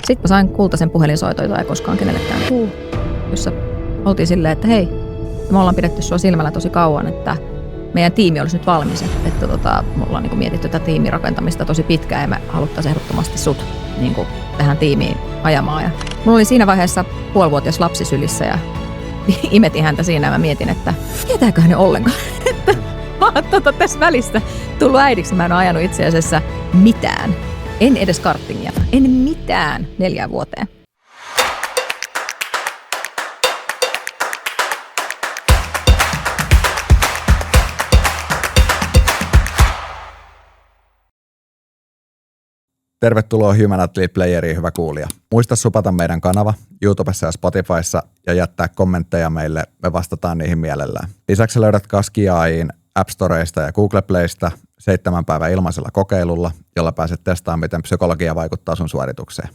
Sitten mä sain kultaisen puhelinsoiton, jota ei koskaan kenellekään tuu, jossa oltiin silleen, että hei, me ollaan pidetty sua silmällä tosi kauan, että meidän tiimi olisi nyt valmis, että me ollaan niin kuin mietitty tätä tiimin rakentamista tosi pitkään ja me haluttaisiin ehdottomasti sut niin kuin tähän tiimiin ajamaan. Ja mulla oli siinä vaiheessa 5-vuotias lapsi sylissä ja imetin häntä siinä ja mä mietin, että tietääköhän ne ollenkaan, että mä oon tässä välissä tullut äidiksi. Mä en ole ajanut itse asiassa mitään, en edes karttingia, en mitään 4 vuoteen. Tervetuloa Human Athlete Playeriin, hyvä kuulija. Muista supata meidän kanava YouTubessa ja Spotifyssa ja jättää kommentteja meille, me vastataan niihin mielellään. Lisäksi löydät Kaski.ai:n App Storeista ja Google Playsta 7 päivän ilmaisella kokeilulla, jolla pääset testaamaan, miten psykologia vaikuttaa sun suoritukseen.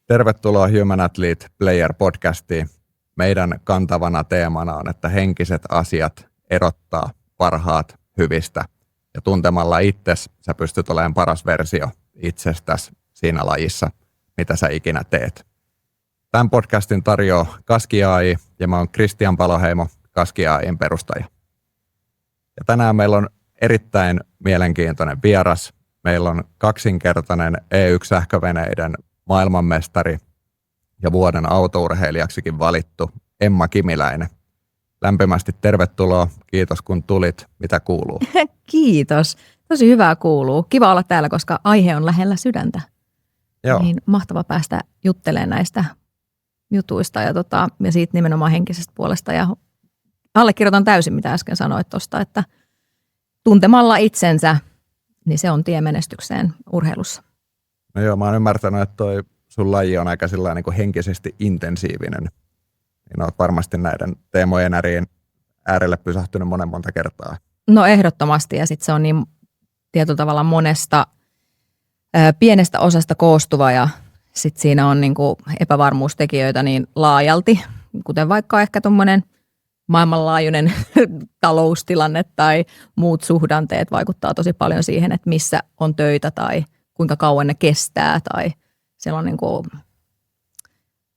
Tervetuloa Human Athlete Player podcastiin. Meidän kantavana teemana on, että henkiset asiat erottaa parhaat hyvistä. Ja tuntemalla itsesi sä pystyt olemaan paras versio itsestäsi siinä lajissa, mitä sä ikinä teet. Tämän podcastin tarjoaa Kaski.ai ja mä oon Kristian Paloheimo, Kaski.ai:n perustaja. Ja tänään meillä on erittäin mielenkiintoinen vieras. Meillä on kaksinkertainen E1-sähköveneiden maailmanmestari ja vuoden autourheilijaksikin valittu Emma Kimiläinen. Lämpimästi tervetuloa. Kiitos kun tulit. Mitä kuuluu? Kiitos. Tosi hyvää kuuluu. Kiva olla täällä, koska aihe on lähellä sydäntä. Joo. Niin mahtava päästä juttelemaan näistä jutuista ja siitä nimenomaan henkisestä puolesta. Ja allekirjoitan täysin, mitä äsken sanoit tuosta, että tuntemalla itsensä, niin se on tie menestykseen urheilussa. No joo, mä oon ymmärtänyt, että toi sun laji on aika sillä niin kuin henkisesti intensiivinen. Niin oot varmasti näiden teemojen äärelle pysähtynyt monta kertaa. No ehdottomasti, ja sitten se on niin tietyllä tavalla monesta pienestä osasta koostuva, ja sitten siinä on niinku epävarmuustekijöitä niin laajalti, kuten vaikka ehkä tuommoinen maailmanlaajuinen taloustilanne tai muut suhdanteet vaikuttaa tosi paljon siihen, että missä on töitä tai kuinka kauan ne kestää, tai siellä on niinku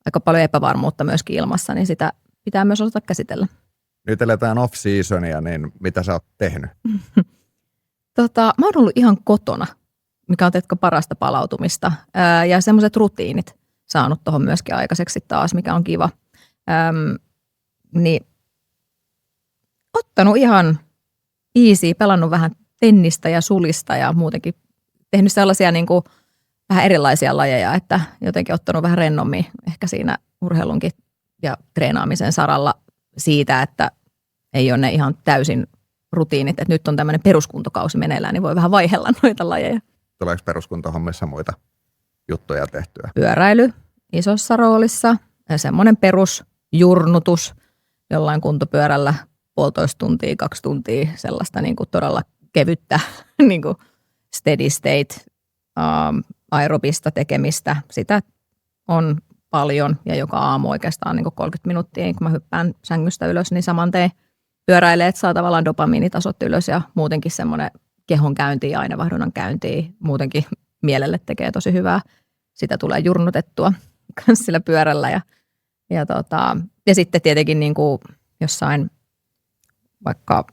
aika paljon epävarmuutta myöskin ilmassa, niin sitä pitää myös osata käsitellä. Nyt eletään off-seasonia, niin mitä sä oot tehnyt? Mä oon ollut ihan kotona, mikä on tietenkin parasta palautumista. Ja semmoiset rutiinit saanut tuohon myöskin aikaiseksi taas, mikä on kiva. Niin ottanut ihan easy, pelannut vähän tennistä ja sulista ja muutenkin tehnyt sellaisia niin kuin vähän erilaisia lajeja, että jotenkin ottanut vähän rennommin ehkä siinä urheilunkin ja treenaamisen saralla siitä, että ei ole ne ihan täysin rutiinit, että nyt on tämmöinen peruskuntokausi meneillään, niin voi vähän vaihella noita lajeja. Tuleeko peruskuntohommissa muita juttuja tehtyä? Pyöräily isossa roolissa ja semmoinen perusjurnutus jollain kuntopyörällä 1,5 tuntia, 2 tuntia, sellaista niin kuin todella kevyttä niin kuin steady state aerobista tekemistä. Sitä on paljon ja joka aamu oikeastaan niin kuin 30 minuuttia, kun mä hyppään sängystä ylös, niin saman teen pyöräilee, että saa tavallaan dopamiinitasot ylös ja muutenkin semmoinen kehon käynti ja aineenvaihdunnan käynti muutenkin mielelle tekee tosi hyvää. Sitä tulee jurnutettua sillä pyörällä ja sitten tietenkin niin kuin jossain vaikka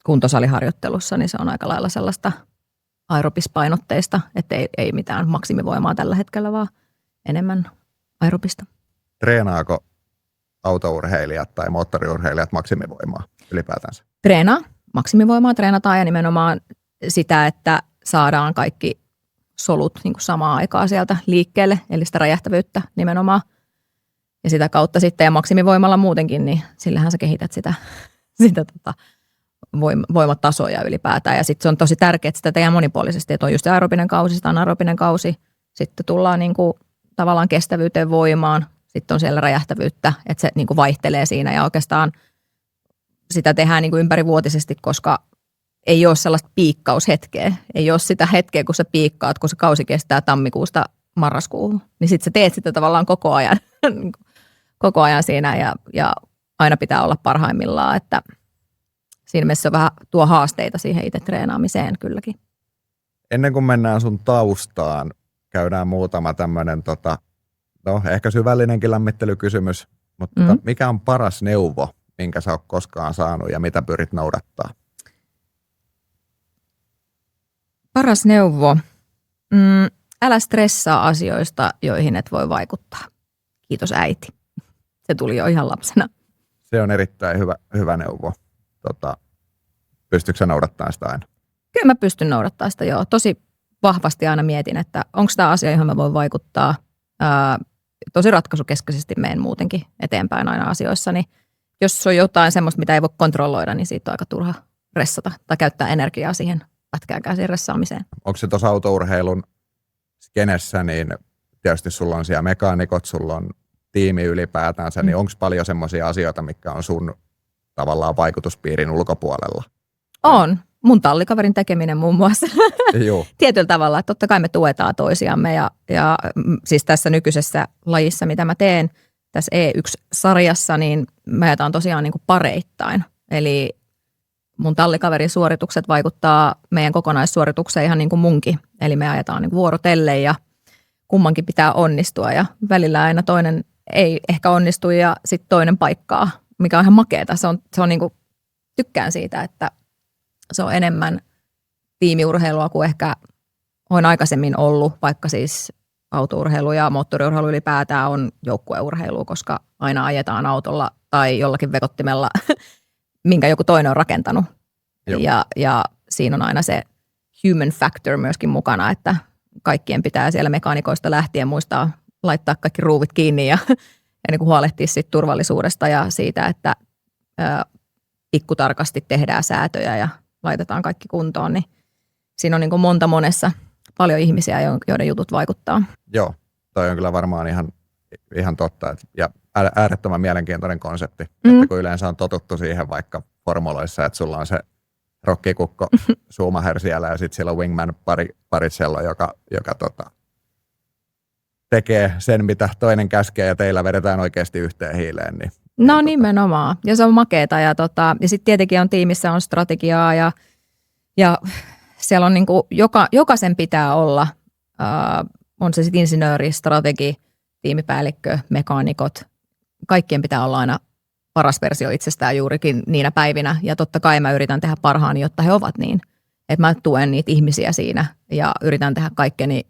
kuntosaliharjoittelussa, niin se on aika lailla sellaista aerobispainotteista, että ei mitään maksimivoimaa tällä hetkellä, vaan enemmän aerobista. Treenaako autourheilijat tai moottoriurheilijat maksimivoimaa ylipäätänsä? Maksimivoimaa treenataan ja nimenomaan sitä, että saadaan kaikki solut niin kuin samaan aikaan sieltä liikkeelle, eli sitä räjähtävyyttä nimenomaan. Ja sitä kautta sitten ja maksimivoimalla muutenkin, niin sillähän sä kehität sitä voimatasoja ylipäätään. Ja sitten se on tosi tärkeää, että sitä tehdään monipuolisesti, että on just aerobinen kausi, sitten anaerobinen kausi, sitten tullaan niin kuin tavallaan kestävyyteen voimaan, sitten on siellä räjähtävyyttä, että se niin kuin vaihtelee siinä ja oikeastaan sitä tehdään niin kuin ympärivuotisesti, koska ei ole sellaista piikkaushetkeä. Ei ole sitä hetkeä, kun sä piikkaat, kun se kausi kestää tammikuusta marraskuuhun. Niin sitten sä teet sitä tavallaan koko ajan siinä ja aina pitää olla parhaimmillaan, että siinä mielessä se vähän tuo haasteita siihen itse treenaamiseen kylläkin. Ennen kuin mennään sun taustaan, käydään muutama tämmöinen ehkä syvällinenkin lämmittelykysymys, mutta mikä on paras neuvo, minkä sä oot koskaan saanut ja mitä pyrit noudattaa? Paras neuvo. Älä stressaa asioista, joihin et voi vaikuttaa. Kiitos äiti. Se tuli jo ihan lapsena. Se on erittäin hyvä neuvo. Pystytkö sä noudattamaan sitä aina? Kyllä mä pystyn noudattamaan sitä, joo. Tosi vahvasti aina mietin, että onko tämä asia, johon mä voin vaikuttaa. Tosi ratkaisukeskeisesti menen muutenkin eteenpäin aina asioissa. Niin jos on jotain semmoista, mitä ei voi kontrolloida, niin siitä on aika turha ressata tai käyttää energiaa siihen pätkääkään siihen ressaamiseen. Onko se tuossa autourheilun skenessä, niin tietysti sulla on siellä mekaanikot, sulla on tiimi ylipäätänsä, niin onko paljon semmoisia asioita, mitkä on sun tavallaan vaikutuspiirin ulkopuolella? On. Mun tallikaverin tekeminen muun muassa. Joo. Tietyllä tavalla, että totta kai me tuetaan toisiamme ja siis tässä nykyisessä lajissa, mitä mä teen, tässä E1-sarjassa, niin me ajetaan tosiaan niin kuin pareittain. Eli mun tallikaverin suoritukset vaikuttaa meidän kokonaissuoritukseen ihan niin kuin munkin. Eli me ajetaan niin kuin vuorotellen ja kummankin pitää onnistua ja välillä aina toinen ei ehkä onnistu ja sitten toinen paikkaa, mikä on ihan makeeta. Se on niin kuin, tykkään siitä, että se on enemmän tiimiurheilua kuin ehkä olen aikaisemmin ollut, vaikka siis autourheilu ja moottoriurheilu ylipäätään on joukkueurheilu, koska aina ajetaan autolla tai jollakin vekottimella, minkä joku toinen on rakentanut. Ja siinä on aina se human factor myöskin mukana, että kaikkien pitää siellä mekaanikoista lähtien muistaa laittaa kaikki ruuvit kiinni ja niin kuin huolehtia siitä turvallisuudesta ja siitä, että pikkutarkasti tehdään säätöjä ja laitetaan kaikki kuntoon, niin siinä on niin kuin monessa paljon ihmisiä, joiden jutut vaikuttaa. Joo, toi on kyllä varmaan ihan totta. Ja äärettömän mielenkiintoinen konsepti, että kun yleensä on totuttu siihen vaikka formuloissa, että sulla on se rokkikukko Schumacher siellä ja sitten siellä on wingman Paricello, joka tekee sen, mitä toinen käskee ja teillä vedetään oikeasti yhteen hiileen. No nimenomaan. Ja se on makeeta. Ja sitten tietenkin on tiimissä on strategiaa ja siellä on niinku jokaisen pitää olla, on se sitten insinööri, strategi, tiimipäällikkö, mekaanikot. Kaikkien pitää olla aina paras versio itsestään juurikin niinä päivinä. Ja totta kai mä yritän tehdä parhaani, jotta he ovat niin. Että mä tuen niitä ihmisiä siinä ja yritän tehdä kaikkeni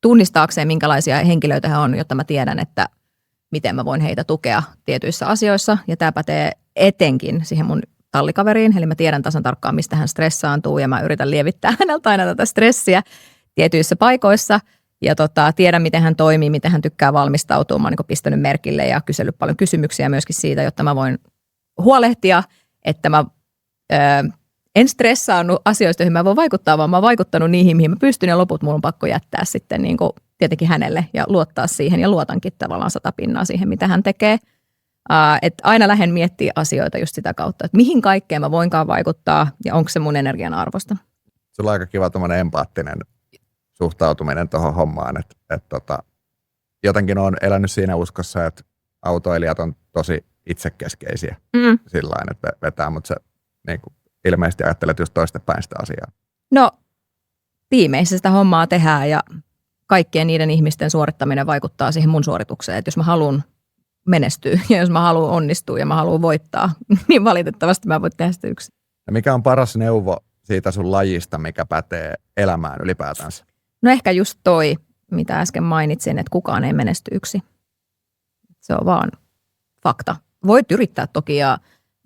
tunnistaakseen, minkälaisia henkilöitä he on, jotta mä tiedän, että miten mä voin heitä tukea tietyissä asioissa. Ja tämä pätee etenkin siihen mun tallikaveriin, eli mä tiedän tasan tarkkaan, mistä hän stressaantuu ja mä yritän lievittää häneltä aina tätä stressiä tietyissä paikoissa. Ja tiedän, miten hän toimii, miten hän tykkää valmistautua. Mä oon niin pistänyt merkille ja kysellyt paljon kysymyksiä myöskin siitä, jotta mä voin huolehtia, että mä en stressaannut asioista, joihin mä voin vaikuttaa, vaan mä oon vaikuttanut niihin, mihin mä pystyn ja loput mun on pakko jättää sitten niin kuin tietenkin hänelle ja luottaa siihen ja luotankin tavallaan 100% siihen, mitä hän tekee. Että aina lähden miettimään asioita just sitä kautta, että mihin kaikkeen mä voinkaan vaikuttaa ja onko se mun energian arvosta. Sulla on aika kiva tämmöinen empaattinen suhtautuminen tuohon hommaan, että jotenkin olen elänyt siinä uskossa, että autoilijat on tosi itsekeskeisiä sillain, että vetää, mutta se niin kuin, ilmeisesti ajattelet just toistepäin sitä asiaa. No, tiimeissä sitä hommaa tehdään ja kaikkien niiden ihmisten suorittaminen vaikuttaa siihen mun suoritukseen, että jos mä haluan menestyä ja jos mä haluan onnistua ja mä haluan voittaa, niin valitettavasti mä voin tehdä sitä yksin. Ja mikä on paras neuvo siitä sun lajista, mikä pätee elämään ylipäätänsä? No ehkä just toi, mitä äsken mainitsin, että kukaan ei menesty yksin. Se on vaan fakta. Voit yrittää toki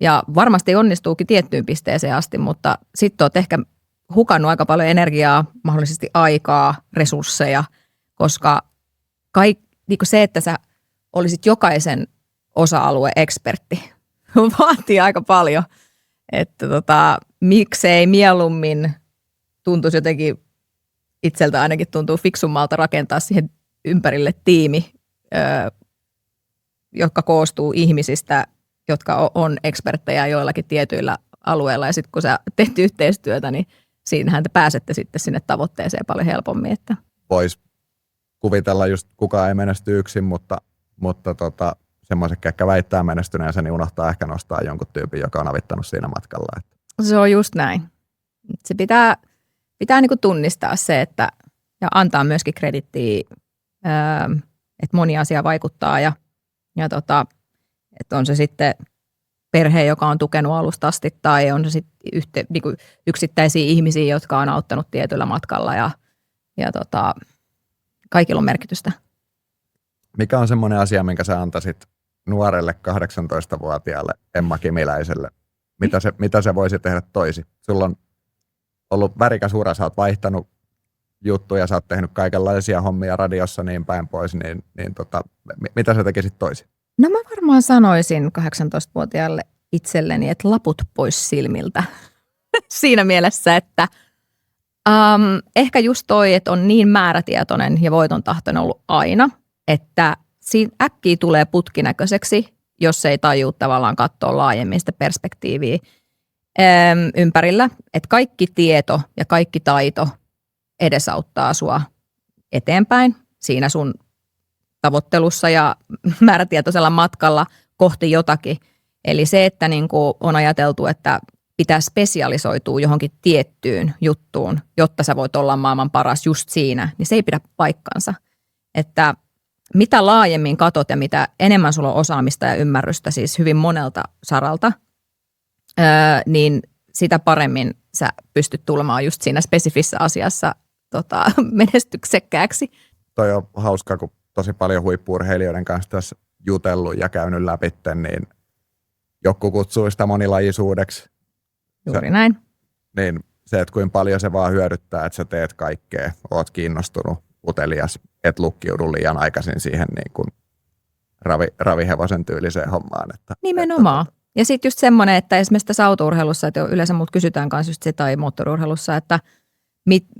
ja varmasti onnistuukin tiettyyn pisteeseen asti, mutta sitten oot ehkä hukannut aika paljon energiaa, mahdollisesti aikaa, resursseja, koska niin se, että sä olisit jokaisen osa-alue-ekspertti, vaatii aika paljon. Että miksei mieluummin tuntuisi jotenkin, itseltä ainakin tuntuu fiksummalta rakentaa siihen ympärille tiimi, joka koostuu ihmisistä, jotka on eksperttejä joillakin tietyillä alueilla. Ja sitten kun sä teet yhteistyötä, niin siinähän te pääsette sitten sinne tavoitteeseen paljon helpommin. Että. Voisi kuvitella just kukaan ei menesty yksin, mutta semmoiset, ketkä väittää menestyneensä, niin unohtaa ehkä nostaa jonkun tyypin, joka on avittanut siinä matkalla. Että. Se on just näin. Se pitää niin kuin tunnistaa se, että ja antaa myöskin kredittiä, että moni asia vaikuttaa ja että on se sitten perhe, joka on tukenut alusta asti tai on se sitten niin kuin yksittäisiä ihmisiä, jotka on auttanut tietyllä matkalla ja kaikilla on merkitystä. Mikä on semmoinen asia, minkä sä antaisit nuorelle 18-vuotiaalle Emma Kimiläiselle? Mitä se voisi tehdä toisin? Sulla on ollut värikäs ura, sä oot vaihtanut juttuja, sä oot tehnyt kaikenlaisia hommia radiossa niin päin pois, niin mitä sä tekisit toisin? No mä varmaan sanoisin 18-vuotiaalle itselleni, että laput pois silmiltä. Siinä mielessä, että ehkä just toi, että on niin määrätietoinen ja voiton tahtoinen ollut aina, että siinä äkkiä tulee putkinäköiseksi, jos ei tajuu tavallaan katsoa laajemmin sitä perspektiiviä ympärillä. Että kaikki tieto ja kaikki taito edesauttaa sua eteenpäin siinä sun tavoittelussa ja määrätietoisella matkalla kohti jotakin. Eli se, että niin kuin on ajateltu, että pitää spesialisoitua johonkin tiettyyn juttuun, jotta sä voit olla maailman paras just siinä, niin se ei pidä paikkansa. Että mitä laajemmin katot ja mitä enemmän sulla on osaamista ja ymmärrystä siis hyvin monelta saralta, niin sitä paremmin sä pystyt tulemaan just siinä spesifissä asiassa menestyksekkääksi. Toi on hauskaa, kun tosi paljon huippu-urheilijoiden kanssa tässä jutellut ja käynyt läpi, niin joku kutsuu sitä monilajisuudeksi. Juuri näin. Niin se, että kuinka paljon se vaan hyödyttää, että sä teet kaikkea, oot kiinnostunut, utelias, et lukkiudu liian aikaisin siihen niin kuin ravihevosen tyyliseen hommaan. Nimenomaan. Ja sitten just semmoinen, että esimerkiksi tässä autourheilussa, että yleensä mut kysytään kanssa just sitä tai moottoriurheilussa, että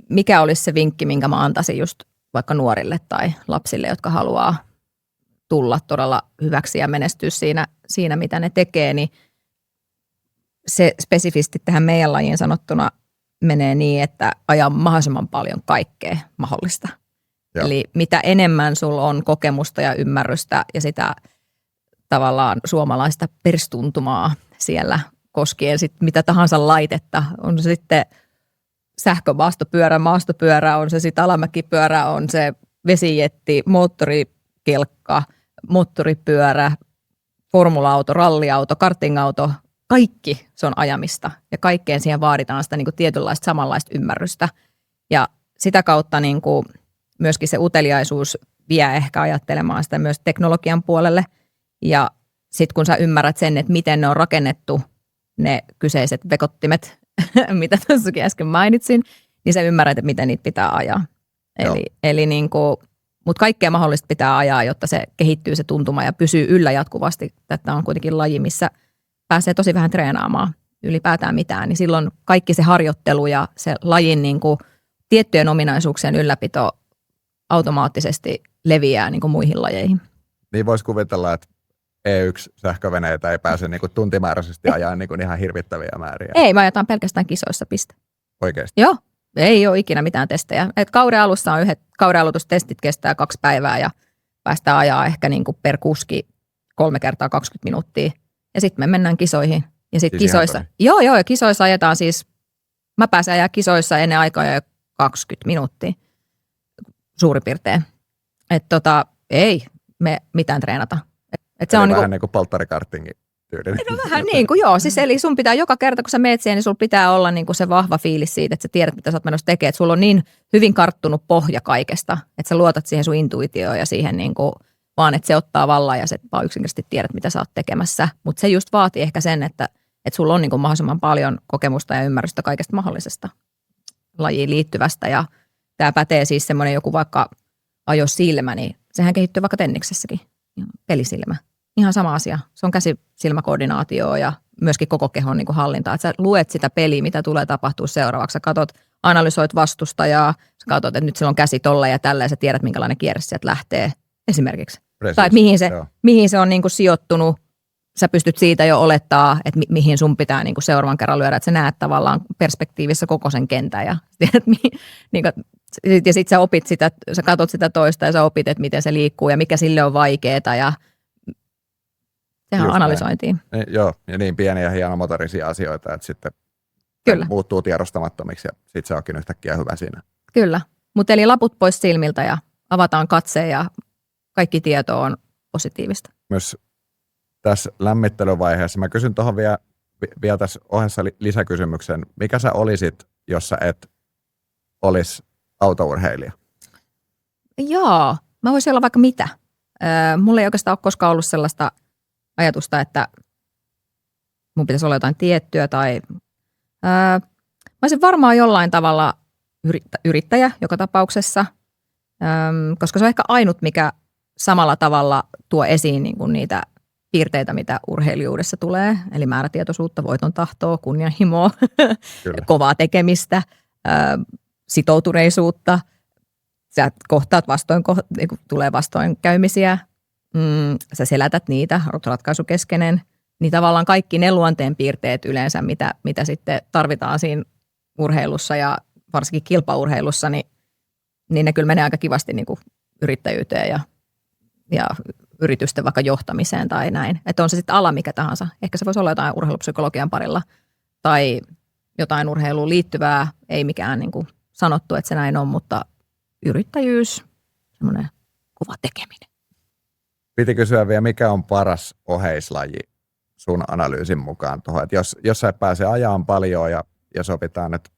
mikä olisi se vinkki, minkä mä antaisin just vaikka nuorille tai lapsille, jotka haluaa tulla todella hyväksi ja menestyä siinä mitä ne tekee, niin se spesifisti tähän meidän lajiin sanottuna menee niin, että ajaa mahdollisimman paljon kaikkea mahdollista. Joo. Eli mitä enemmän sulla on kokemusta ja ymmärrystä ja sitä tavallaan suomalaista perstuntumaa siellä koskien sit mitä tahansa laitetta, on se sitten maastopyörä, on se sitten alamäkipyörä, on se vesijetti, moottorikelkka, moottoripyörä, formula-auto, ralliauto, kartingauto, kaikki se on ajamista ja kaikkeen siihen vaaditaan sitä niin kuin tietynlaista samanlaista ymmärrystä ja sitä kautta niin kuin myöskin se uteliaisuus vie ehkä ajattelemaan sitä myös teknologian puolelle ja sitten kun sä ymmärrät sen, että miten ne on rakennettu ne kyseiset vekottimet, mitä tuossakin äsken mainitsin, niin sä ymmärrät, että miten niitä pitää ajaa. Eli niin kuin, mutta kaikkea mahdollista pitää ajaa, jotta se kehittyy se tuntuma ja pysyy yllä jatkuvasti. Tämä on kuitenkin laji, missä pääsee tosi vähän treenaamaan ylipäätään mitään, niin silloin kaikki se harjoittelu ja se lajin niin kuin tiettyjen ominaisuuksien ylläpito automaattisesti leviää niin kuin muihin lajeihin. Niin voisi kuvitella, että E1-sähköveneitä ei pääse niin kuin tuntimääräisesti ajaa niin kuin ihan hirvittäviä määriä. Ei, me ajetaan pelkästään kisoissa, piste. Oikeasti? Joo, ei ole ikinä mitään testejä. Kauden alussa on kauden aloitustestit kestää 2 päivää ja päästään ajaa ehkä niin kuin per kuski 3 kertaa 20 minuuttia. Ja sitten me mennään kisoihin. Ja sitten siis kisoissa, ja kisoissa ajetaan siis, mä pääsen ajaa kisoissa ennen aikaa jo 20 minuuttia suurin piirtein. Että ei me mitään treenata. Se on vähän niin kuin polttarikartingin tyylinen. No vähän niin kuin joo, siis eli sun pitää joka kerta kun sä meet siihen, niin sulla pitää olla niin kuin se vahva fiilis siitä, että sä tiedät mitä sä oot menossa tekemään. Että sulla on niin hyvin karttunut pohja kaikesta, että sä luotat siihen sun intuitioon ja siihen niin kuin vaan, että se ottaa vallan ja sä vaan yksinkertaisesti tiedät mitä sä oot tekemässä. Mutta se just vaatii ehkä sen, että sulla on niin kuin mahdollisimman paljon kokemusta ja ymmärrystä kaikesta mahdollisesta lajiin liittyvästä ja tämä pätee siis semmoinen joku vaikka ajosilmä, niin sehän kehittyy vaikka tenniksessäkin, pelisilmä. Ihan sama asia. Se on käsi-silmäkoordinaatio ja myöskin koko kehon niin kuin hallinta. Että sä luet sitä peliä, mitä tulee tapahtua seuraavaksi. Sä katot, analysoit vastustajaa, sä katot, että nyt sillä on käsi tolle ja tällä ja sä tiedät, minkälainen kierre sieltä lähtee esimerkiksi. Precis, tai että mihin se on niin kuin sijoittunut. Sä pystyt siitä jo olettaa, että mihin sun pitää niin kuin seuraavan kerran lyödä. Että sä näet tavallaan perspektiivissä koko sen kentän ja tiedät, niin kuin, ja sit sä opit sitä, sä katot sitä toista ja sä opit, että miten se liikkuu ja mikä sille on vaikeeta ja sehän on analysointiin. Joo, ja niin pieniä ja hienomotorisia asioita, että sitten Kyllä. muuttuu tiedostamattomiksi ja sitten se onkin yhtäkkiä hyvä siinä. Kyllä. Mutta eli laput pois silmiltä ja avataan katse ja kaikki tieto on positiivista. Myös tässä lämmittelyvaiheessa, mä kysyn tuohon vielä tässä ohessa lisäkysymyksen. Mikä sä olisit, jos sä et olisi autourheilija? Jaa, mä voisin olla vaikka mitä. Mulla ei oikeastaan ole koskaan ollut sellaista ajatusta, että mun pitäisi olla jotain tiettyä tai mä olisin varmaan jollain tavalla yrittäjä joka tapauksessa, koska se on ehkä ainut, mikä samalla tavalla tuo esiin niin kuin niitä piirteitä, mitä urheilijuudessa tulee, eli määrätietoisuutta, voiton tahtoa, kunnianhimoa, kovaa tekemistä, sitoutuneisuutta. Sä kohtaat tulee vastoinkäymisiä, sä selätät niitä, olet ratkaisukeskeinen, niin tavallaan kaikki ne luonteenpiirteet yleensä, mitä sitten tarvitaan siinä urheilussa ja varsinkin kilpaurheilussa, niin ne kyllä menee aika kivasti niin kuin yrittäjyyteen ja yritysten vaikka johtamiseen tai näin. Että on se sitten ala mikä tahansa. Ehkä se voisi olla jotain urheilupsykologian parilla tai jotain urheiluun liittyvää, ei mikään niin kuin sanottu, että se näin on, mutta yrittäjyys, semmoinen kova tekeminen. Piti kysyä vielä, mikä on paras oheislaji sun analyysin mukaan tuohon, että jos sä et pääse ajaan paljon ja sovitaan, että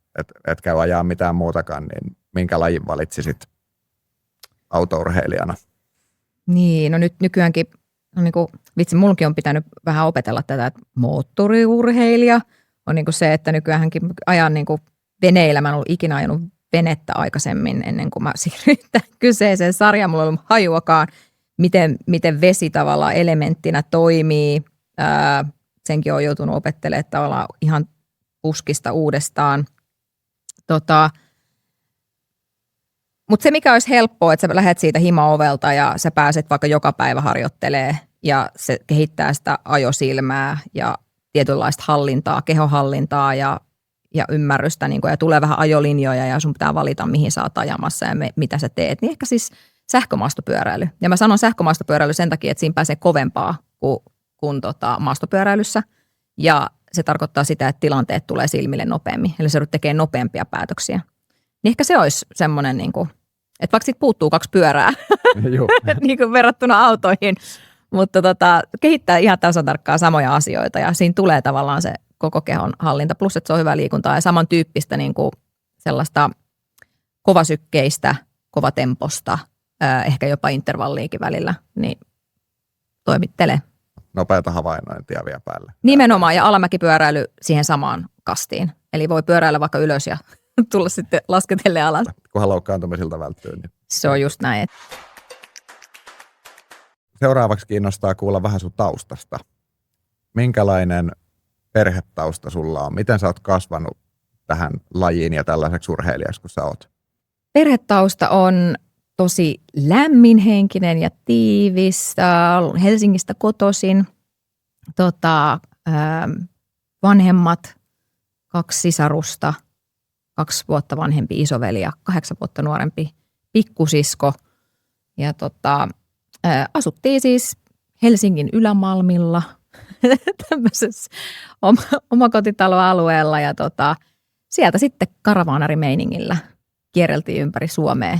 et käy ajaa mitään muutakaan, niin minkä lajin valitsisit autourheilijana? Niin, no nyt nykyäänkin, no niin kuin, vitsi, mullakin on pitänyt vähän opetella tätä, että moottoriurheilija on niin kuin se, että nykyäänkin ajan niin kuin veneillä, mä en ollut ikinä ajanut venettä aikaisemmin ennen kuin mä siirryin kyseiseen sarjaan, mulla ei ollut hajuakaan, miten vesi tavallaan elementtinä toimii, senkin on joutunut opettelemaan tavallaan ihan puskista uudestaan. Mutta se, mikä olisi helppoa, että sä lähdet siitä himaovelta ja sä pääset vaikka joka päivä harjoittelee ja se kehittää sitä ajosilmää ja tietynlaista hallintaa, kehohallintaa ja ymmärrystä niin kun, ja tulee vähän ajolinjoja ja sun pitää valita, mihin sä oot ajamassa ja mitä sä teet. Niin ehkä siis sähkömaastopyöräily. Ja mä sanon sähkömaastopyöräily sen takia, että siinä pääsee kovempaa kuin maastopyöräilyssä. Ja se tarkoittaa sitä, että tilanteet tulee silmille nopeammin. Eli se tekee nopeampia päätöksiä. Niin ehkä se olisi semmoinen, niin kuin, että vaikka siitä puuttuu 2 pyörää niin kuin verrattuna autoihin, mutta kehittää ihan tasan tarkkaan samoja asioita ja siinä tulee tavallaan se koko kehon hallinta, plus että se on hyvä liikuntaa ja samantyyppistä niin kuin sellaista kovasykkeistä, kovatemposta, ehkä jopa intervalliikin välillä, niin toimittele. Nopeata havainnointia vielä päälle. Nimenomaan ja alamäkipyöräily siihen samaan kastiin. Eli voi pyöräillä vaikka ylös ja tulla sitten lasketelle alas. Kunhan loukkaantumisilta välttyy. Niin. Se on just näin. Seuraavaksi kiinnostaa kuulla vähän sun taustasta. Minkälainen perhetausta sulla on? Miten sä oot kasvanut tähän lajiin ja tällaiseksi urheilijaksi kuin sä oot? Perhetausta on tosi lämminhenkinen ja tiivis. Olen Helsingistä kotoisin. Vanhemmat, 2 sisarusta, 2 vuotta vanhempi isoveli ja 8 vuotta nuorempi pikkusisko. Ja asuttiin siis Helsingin Ylämalmilla tämmöisessä omakotitaloalueella ja sieltä sitten karavaanarimeiningillä kierreltiin ympäri Suomea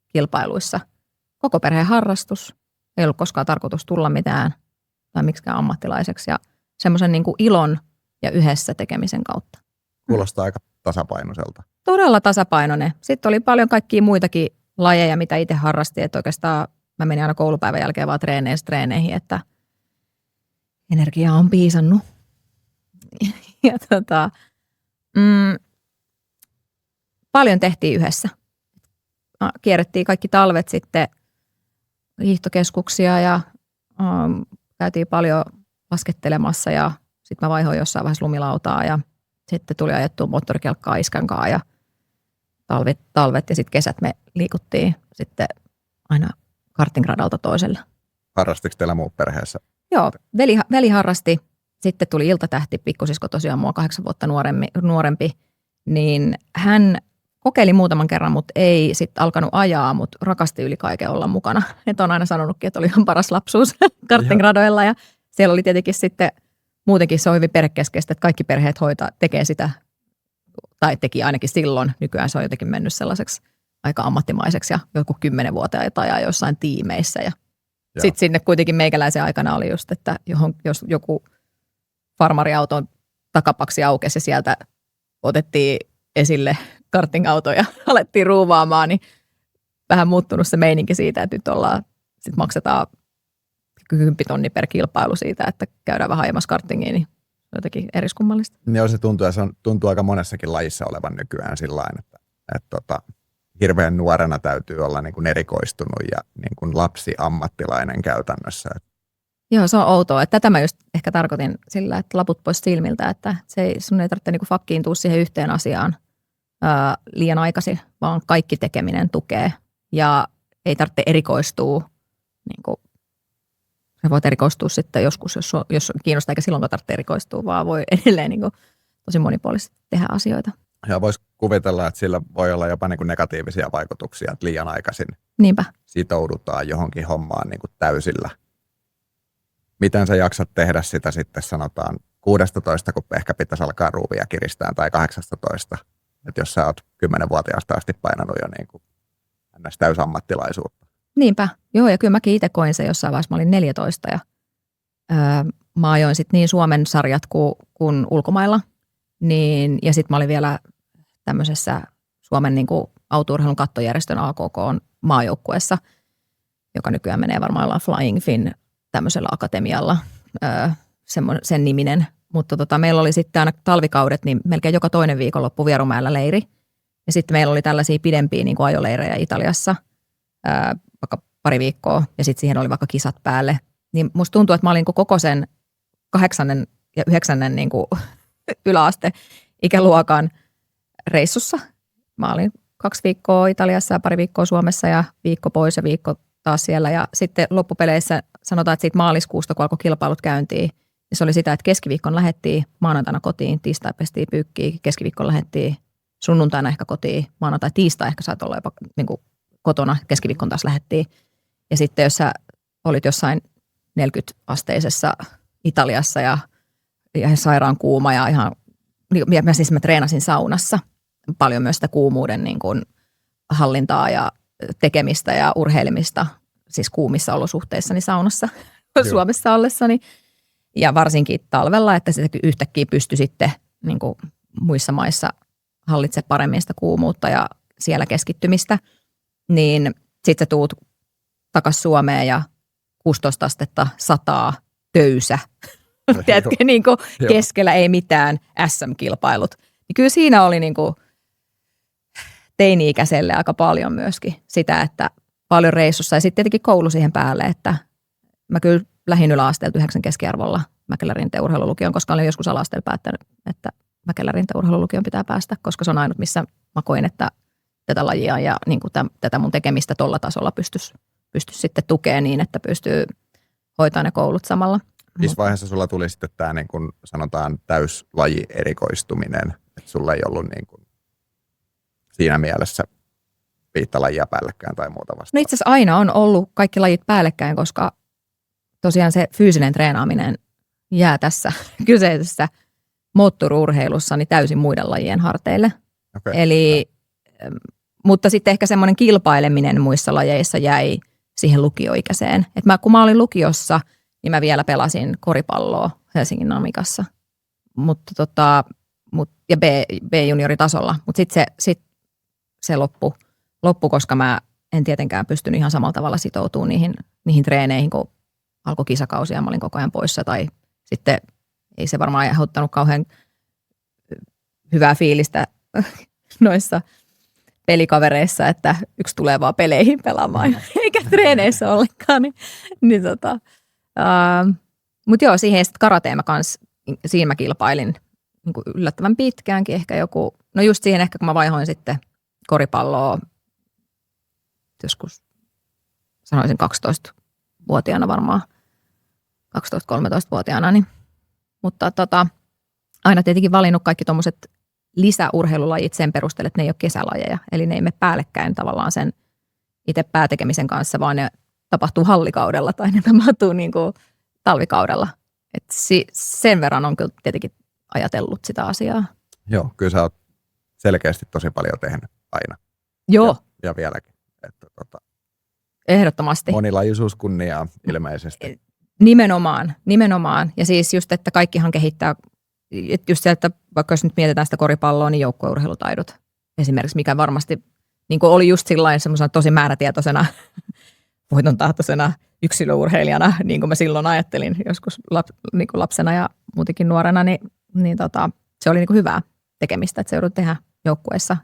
kilpailuissa. Koko perheen harrastus. Ei ollut koskaan tarkoitus tulla mitään tai miksikään ammattilaiseksi ja semmoisen niin kuin ilon ja yhdessä tekemisen kautta. Kuulostaa aika tasapainoiselta. Todella tasapainoinen. Sitten oli paljon kaikkia muitakin lajeja, mitä itse harrastin. Että oikeastaan mä menin aina koulupäivän jälkeen vaan treeneihin, että energiaa on piisannut. Ja paljon tehtiin yhdessä. Kierrettiin kaikki talvet sitten hiihtokeskuksia ja käytiin paljon laskettelemassa ja sitten mä vaihoin jossain vaiheessa lumilautaa ja sitten tuli ajettua moottorikelkkaa iskän kanssa ja talvet ja sitten kesät me liikuttiin sitten aina kartingradalta toiselle. Harrastiko teillä muu perheessä? Joo, veli harrasti. Sitten tuli iltatähti, pikkusisko tosiaan mua 8 vuotta nuorempi, niin hän kokeili muutaman kerran, mutta ei sitten alkanut ajaa, mutta rakasti yli kaiken olla mukana. Että on aina sanonutkin, että oli ihan paras lapsuus kartingradoilla ja siellä oli tietenkin sitten muutenkin se on hyvin perhekeskeistä, että kaikki perheet tekee sitä, tai teki ainakin silloin. Nykyään se on jotenkin mennyt sellaiseksi aika ammattimaiseksi ja joku 10-vuotiaita ajaa jossain tiimeissä. Ja sitten sinne kuitenkin meikäläisen aikana oli just, että jos joku farmariauton takapaksi aukesi ja sieltä otettiin esille karting-auto ja alettiin ruuvaamaan, niin vähän muuttunut se meininki siitä, että nyt sit maksetaan 10 000 per kilpailu siitä, että käydään vähän ajamassa kartingiin, niin jotenkin eriskummallista. Joo, se tuntuu, ja se tuntuu aika monessakin lajissa olevan nykyään sillain, että hirveän nuorena täytyy olla niin kuin erikoistunut ja niin kuin lapsi-ammattilainen käytännössä. Joo, se on outoa. Että tätä mä just ehkä tarkoitin sillä, että laput pois silmiltä, että sun ei tarvitse niin kuin fakkiintua siihen yhteen asiaan liian aikaisin, vaan kaikki tekeminen tukee ja ei tarvitse erikoistua. Niin kuin, sä voit erikoistua sitten joskus, jos kiinnostaa, eikä silloin tarvitse erikoistua, vaan voi edelleen niin kuin tosi monipuolisesti tehdä asioita. Ja voisi kuvitella, että sillä voi olla jopa niin kuin negatiivisia vaikutuksia, että liian aikaisin Niinpä. Sitoudutaan johonkin hommaan niin kuin täysillä. Miten sä jaksat tehdä sitä sitten sanotaan 16, kun ehkä pitäisi alkaa ruuvia kiristää, tai 18, että jos sä oot 10-vuotiaasta asti painanut jo niin kuin täysammattilaisuutta. Niinpä, joo, ja kyllä mäkin itse koin se jossain vaiheessa, mä olin 14 ja mä ajoin sitten niin Suomen sarjat kuin ulkomailla, niin, ja sitten mä olin vielä tämmöisessä Suomen niin kuin autourheilun kattojärjestön AKK:n maajoukkueessa, joka nykyään menee varmaan ollaan Flying Finn tämmöisellä akatemialla, sen niminen. Mutta meillä oli sitten aina talvikaudet, niin melkein joka toinen viikonloppu Vierumäellä leiri. Ja sitten meillä oli tällaisia pidempiä niin kuin ajoleirejä Italiassa, vaikka pari viikkoa, ja sitten siihen oli vaikka kisat päälle. Niin musta tuntuu, että mä olin koko sen 8. ja 9. niin kuin yläaste ikäluokan reissussa. Mä olin 2 viikkoa Italiassa ja pari viikkoa Suomessa ja viikko pois ja viikko taas siellä. Ja sitten loppupeleissä sanotaan, että siitä maaliskuusta, kun alkoi kilpailut käyntiin, niin se oli sitä, että keskiviikkon lähdettiin, maanantaina kotiin, tiistai pestiin pyykkiä, keskiviikkon lähdettiin, sunnuntaina ehkä kotiin, maanantai, tiistai ehkä saat olla jopa niin kuin kotona, keskiviikkon taas lähdettiin. Ja sitten jos sä olit jossain 40-asteisessa Italiassa ja sairaan kuuma ja ihan, mä treenasin saunassa paljon myös sitä kuumuuden niin kuin hallintaa ja tekemistä ja urheilemista, siis kuumissa olosuhteissa niin saunassa Suomessa ollessani. Ja varsinkin talvella, että se yhtäkkiä pystyi sitten niin kuin muissa maissa hallitsemaan paremmin sitä kuumuutta ja siellä keskittymistä. Niin sitten sä tuut takaisin Suomeen ja 16 astetta sataa töysä. Tiedätkö, niin kuin keskellä ei mitään SM-kilpailut. Niin kyllä siinä oli niin kuin teini-ikäiselle aika paljon myöskin sitä, että paljon reissussa ja sitten tietenkin koulu siihen päälle, että mä kyllä lähdin yläasteelta 9 keskiarvolla Mäkelä-Rinteen urheilulukion, koska olin joskus ala-asteella päättänyt, että Mäkelä-Rinteen urheilulukion pitää päästä, koska se on ainut, missä mä koin, että tätä lajia ja niin kuin tätä mun tekemistä tuolla tasolla pystyisi sitten tukemaan niin, että pystyy hoitamaan ne koulut samalla. Missä vaiheessa sulla tuli sitten tämä niin kuin sanotaan täyslaji erikoistuminen, että sulla ei ollut niin kuin siinä mielessä 5 lajia päällekkäin tai muuta vastaan? No itse asiassa aina on ollut kaikki lajit päällekkäin, koska tosiaan se fyysinen treenaaminen jää tässä kyseisessä moottoriurheilussa niin täysin muiden lajien harteille. Okay. Eli, mutta sitten ehkä semmoinen kilpaileminen muissa lajeissa jäi siihen lukioikäiseen. Et kun mä olin lukiossa, niin mä vielä pelasin koripalloa Helsingin Namikassa ja B-junioritasolla. Mutta sitten se loppui, koska mä en tietenkään pystynyt ihan samalla tavalla sitoutumaan niihin treeneihin, kun alkoi kisakausi ja mä olin koko ajan poissa. Tai sitten ei se varmaan aiheuttanut kauhean hyvää fiilistä noissa pelikavereissa, että yksi tulee vaan peleihin pelaamaan, eikä treeneissä ollenkaan. Mutta joo, siihen sitten karateen mä kans, siinä mä kilpailin niin kuin yllättävän pitkäänkin, ehkä joku, no just siihen ehkä kun mä vaihoin sitten koripalloa joskus sanoisin 12-vuotiaana varmaan, 12-13-vuotiaana, niin, mutta aina tietenkin valinnut kaikki tuommoiset lisäurheilulajit sen perusteella, että ne ei ole kesälajeja, eli ne ei mene päällekkäin tavallaan sen itse päätekemisen kanssa, vaan ne tapahtuu hallikaudella tai ne tapahtuu niin kuin talvikaudella. Et sen verran on kyllä tietenkin ajatellut sitä asiaa. Joo, kyllä sä oot selkeästi tosi paljon tehnyt aina. Joo. Ja vieläkin. Että, Ehdottomasti. monilajisuus kunniaa ilmeisesti. Nimenomaan. Ja siis just, että kaikkihan kehittää, että just se, että vaikka jos nyt mietitään sitä koripalloa, niin joukkueurheilutaidot esimerkiksi, mikä varmasti niin kuin oli just sillain semmoisena tosi määrätietoisena, voitontahtoisena yksilöurheilijana, niin kuin mä silloin ajattelin joskus niin kuin lapsena ja muutenkin nuorena, niin se oli niin kuin hyvää tekemistä, että se joudut tehdä joukkueessa.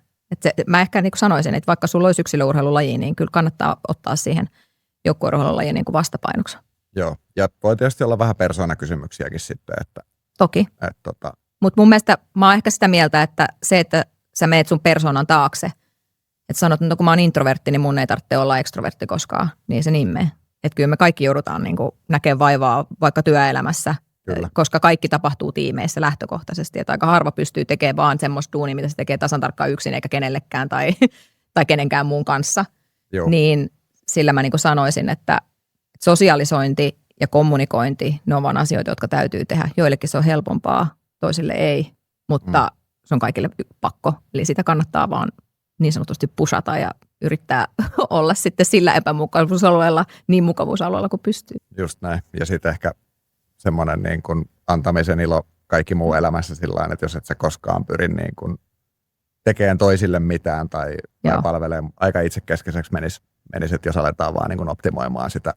Mä ehkä niin kuin sanoisin, että vaikka sulla olisi yksilöurheilulaji, niin kyllä kannattaa ottaa siihen joukkueurheilulajiin niin kuin vastapainoksi. Joo, ja voi tietysti olla vähän persoonakysymyksiäkin sitten. Että, Toki. Mutta mun mielestä mä oon ehkä sitä mieltä, että se, että sä meet sun persoonan taakse, että sanot, että kun mä oon introvertti, niin mun ei tarvitse olla ekstrovertti koskaan, niin se niin menee. Että kyllä me kaikki joudutaan niin kuin näkemään vaivaa vaikka työelämässä, kyllä, koska kaikki tapahtuu tiimeissä lähtökohtaisesti. Että aika harva pystyy tekemään vaan semmoista duunia, mitä se tekee tasan tarkkaan yksin eikä kenellekään tai kenenkään muun kanssa. Joo. Niin sillä mä niin kuin sanoisin, että sosialisointi ja kommunikointi, ne on vaan asioita, jotka täytyy tehdä. Joillekin se on helpompaa, toisille ei, mutta se on kaikille pakko. Eli sitä kannattaa vaan niin sanotusti pusata ja yrittää olla sitten sillä epämukavuusalueella, niin mukavuusalueella kuin pystyy. Just näin. Ja sitten ehkä semmoinen niin kuin antamisen ilo kaikki muu elämässä sillä että jos et sä koskaan pyri niin kuin tekemään toisille mitään tai palvelee aika itsekeskeiseksi menisi, että jos aletaan vaan niin kuin optimoimaan sitä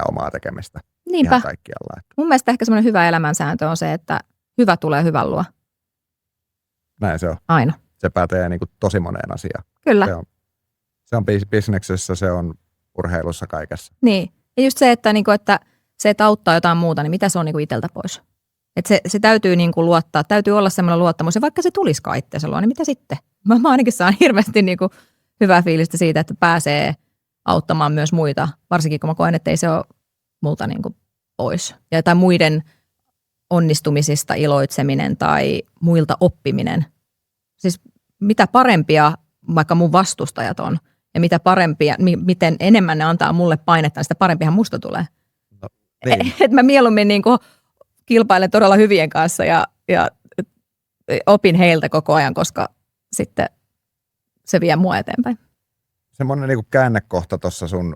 omaa tekemistä. Niinpä. Ihan kaikkialla. Mun mielestä ehkä semmoinen hyvä elämänsääntö on se, että hyvä tulee hyvän luo. Näin se on. Aina. Se pätee niin kuin tosi moneen asiaan. Kyllä. Se on bisneksessä, se on urheilussa, kaikessa. Niin. Ja just se, että se, että auttaa jotain muuta, niin mitä se on niin kuin itseltä pois? Että se täytyy niin kuin luottaa, täytyy olla semmoinen luottamus. Ja vaikka se tulisikaan itseensä luo, niin mitä sitten? Mä ainakin saan hirveästi niin kuin hyvää fiilistä siitä, että pääsee auttamaan myös muita. Varsinkin kun mä koen, että ei se ole multa niin kuin pois. Ja jotain muiden onnistumisista iloitseminen tai muilta oppiminen. Siis mitä parempia vaikka mun vastustajat on ja mitä parempia, miten enemmän ne antaa mulle painetta, niin sitä parempihan musta tulee. No, niin. Et mä mieluummin niin kuin kilpailen todella hyvien kanssa ja opin heiltä koko ajan, koska sitten se vie mua eteenpäin. Semmoinen niin kuin käännekohta tuossa sun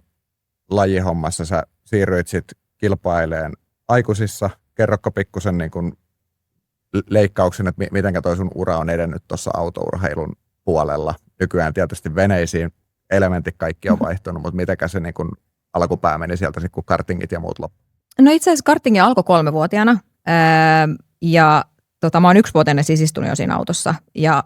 lajihommassa, sä siirryit sitten kilpaileen aikuisissa. Kerrokko pikkusen niin kuin leikkauksen, että mitenkä toi sun ura on edennyt tuossa autourheilun puolella. Nykyään tietysti veneisiin elementit kaikki on vaihtunut, mutta mitenkä se niin kuin alkupää meni sieltä, kun kartingit ja muut loppu? No itse asiassa kartingi alkoi 3-vuotiaana ja mä oon 1-vuotiaana siis istunut jo siinä autossa ja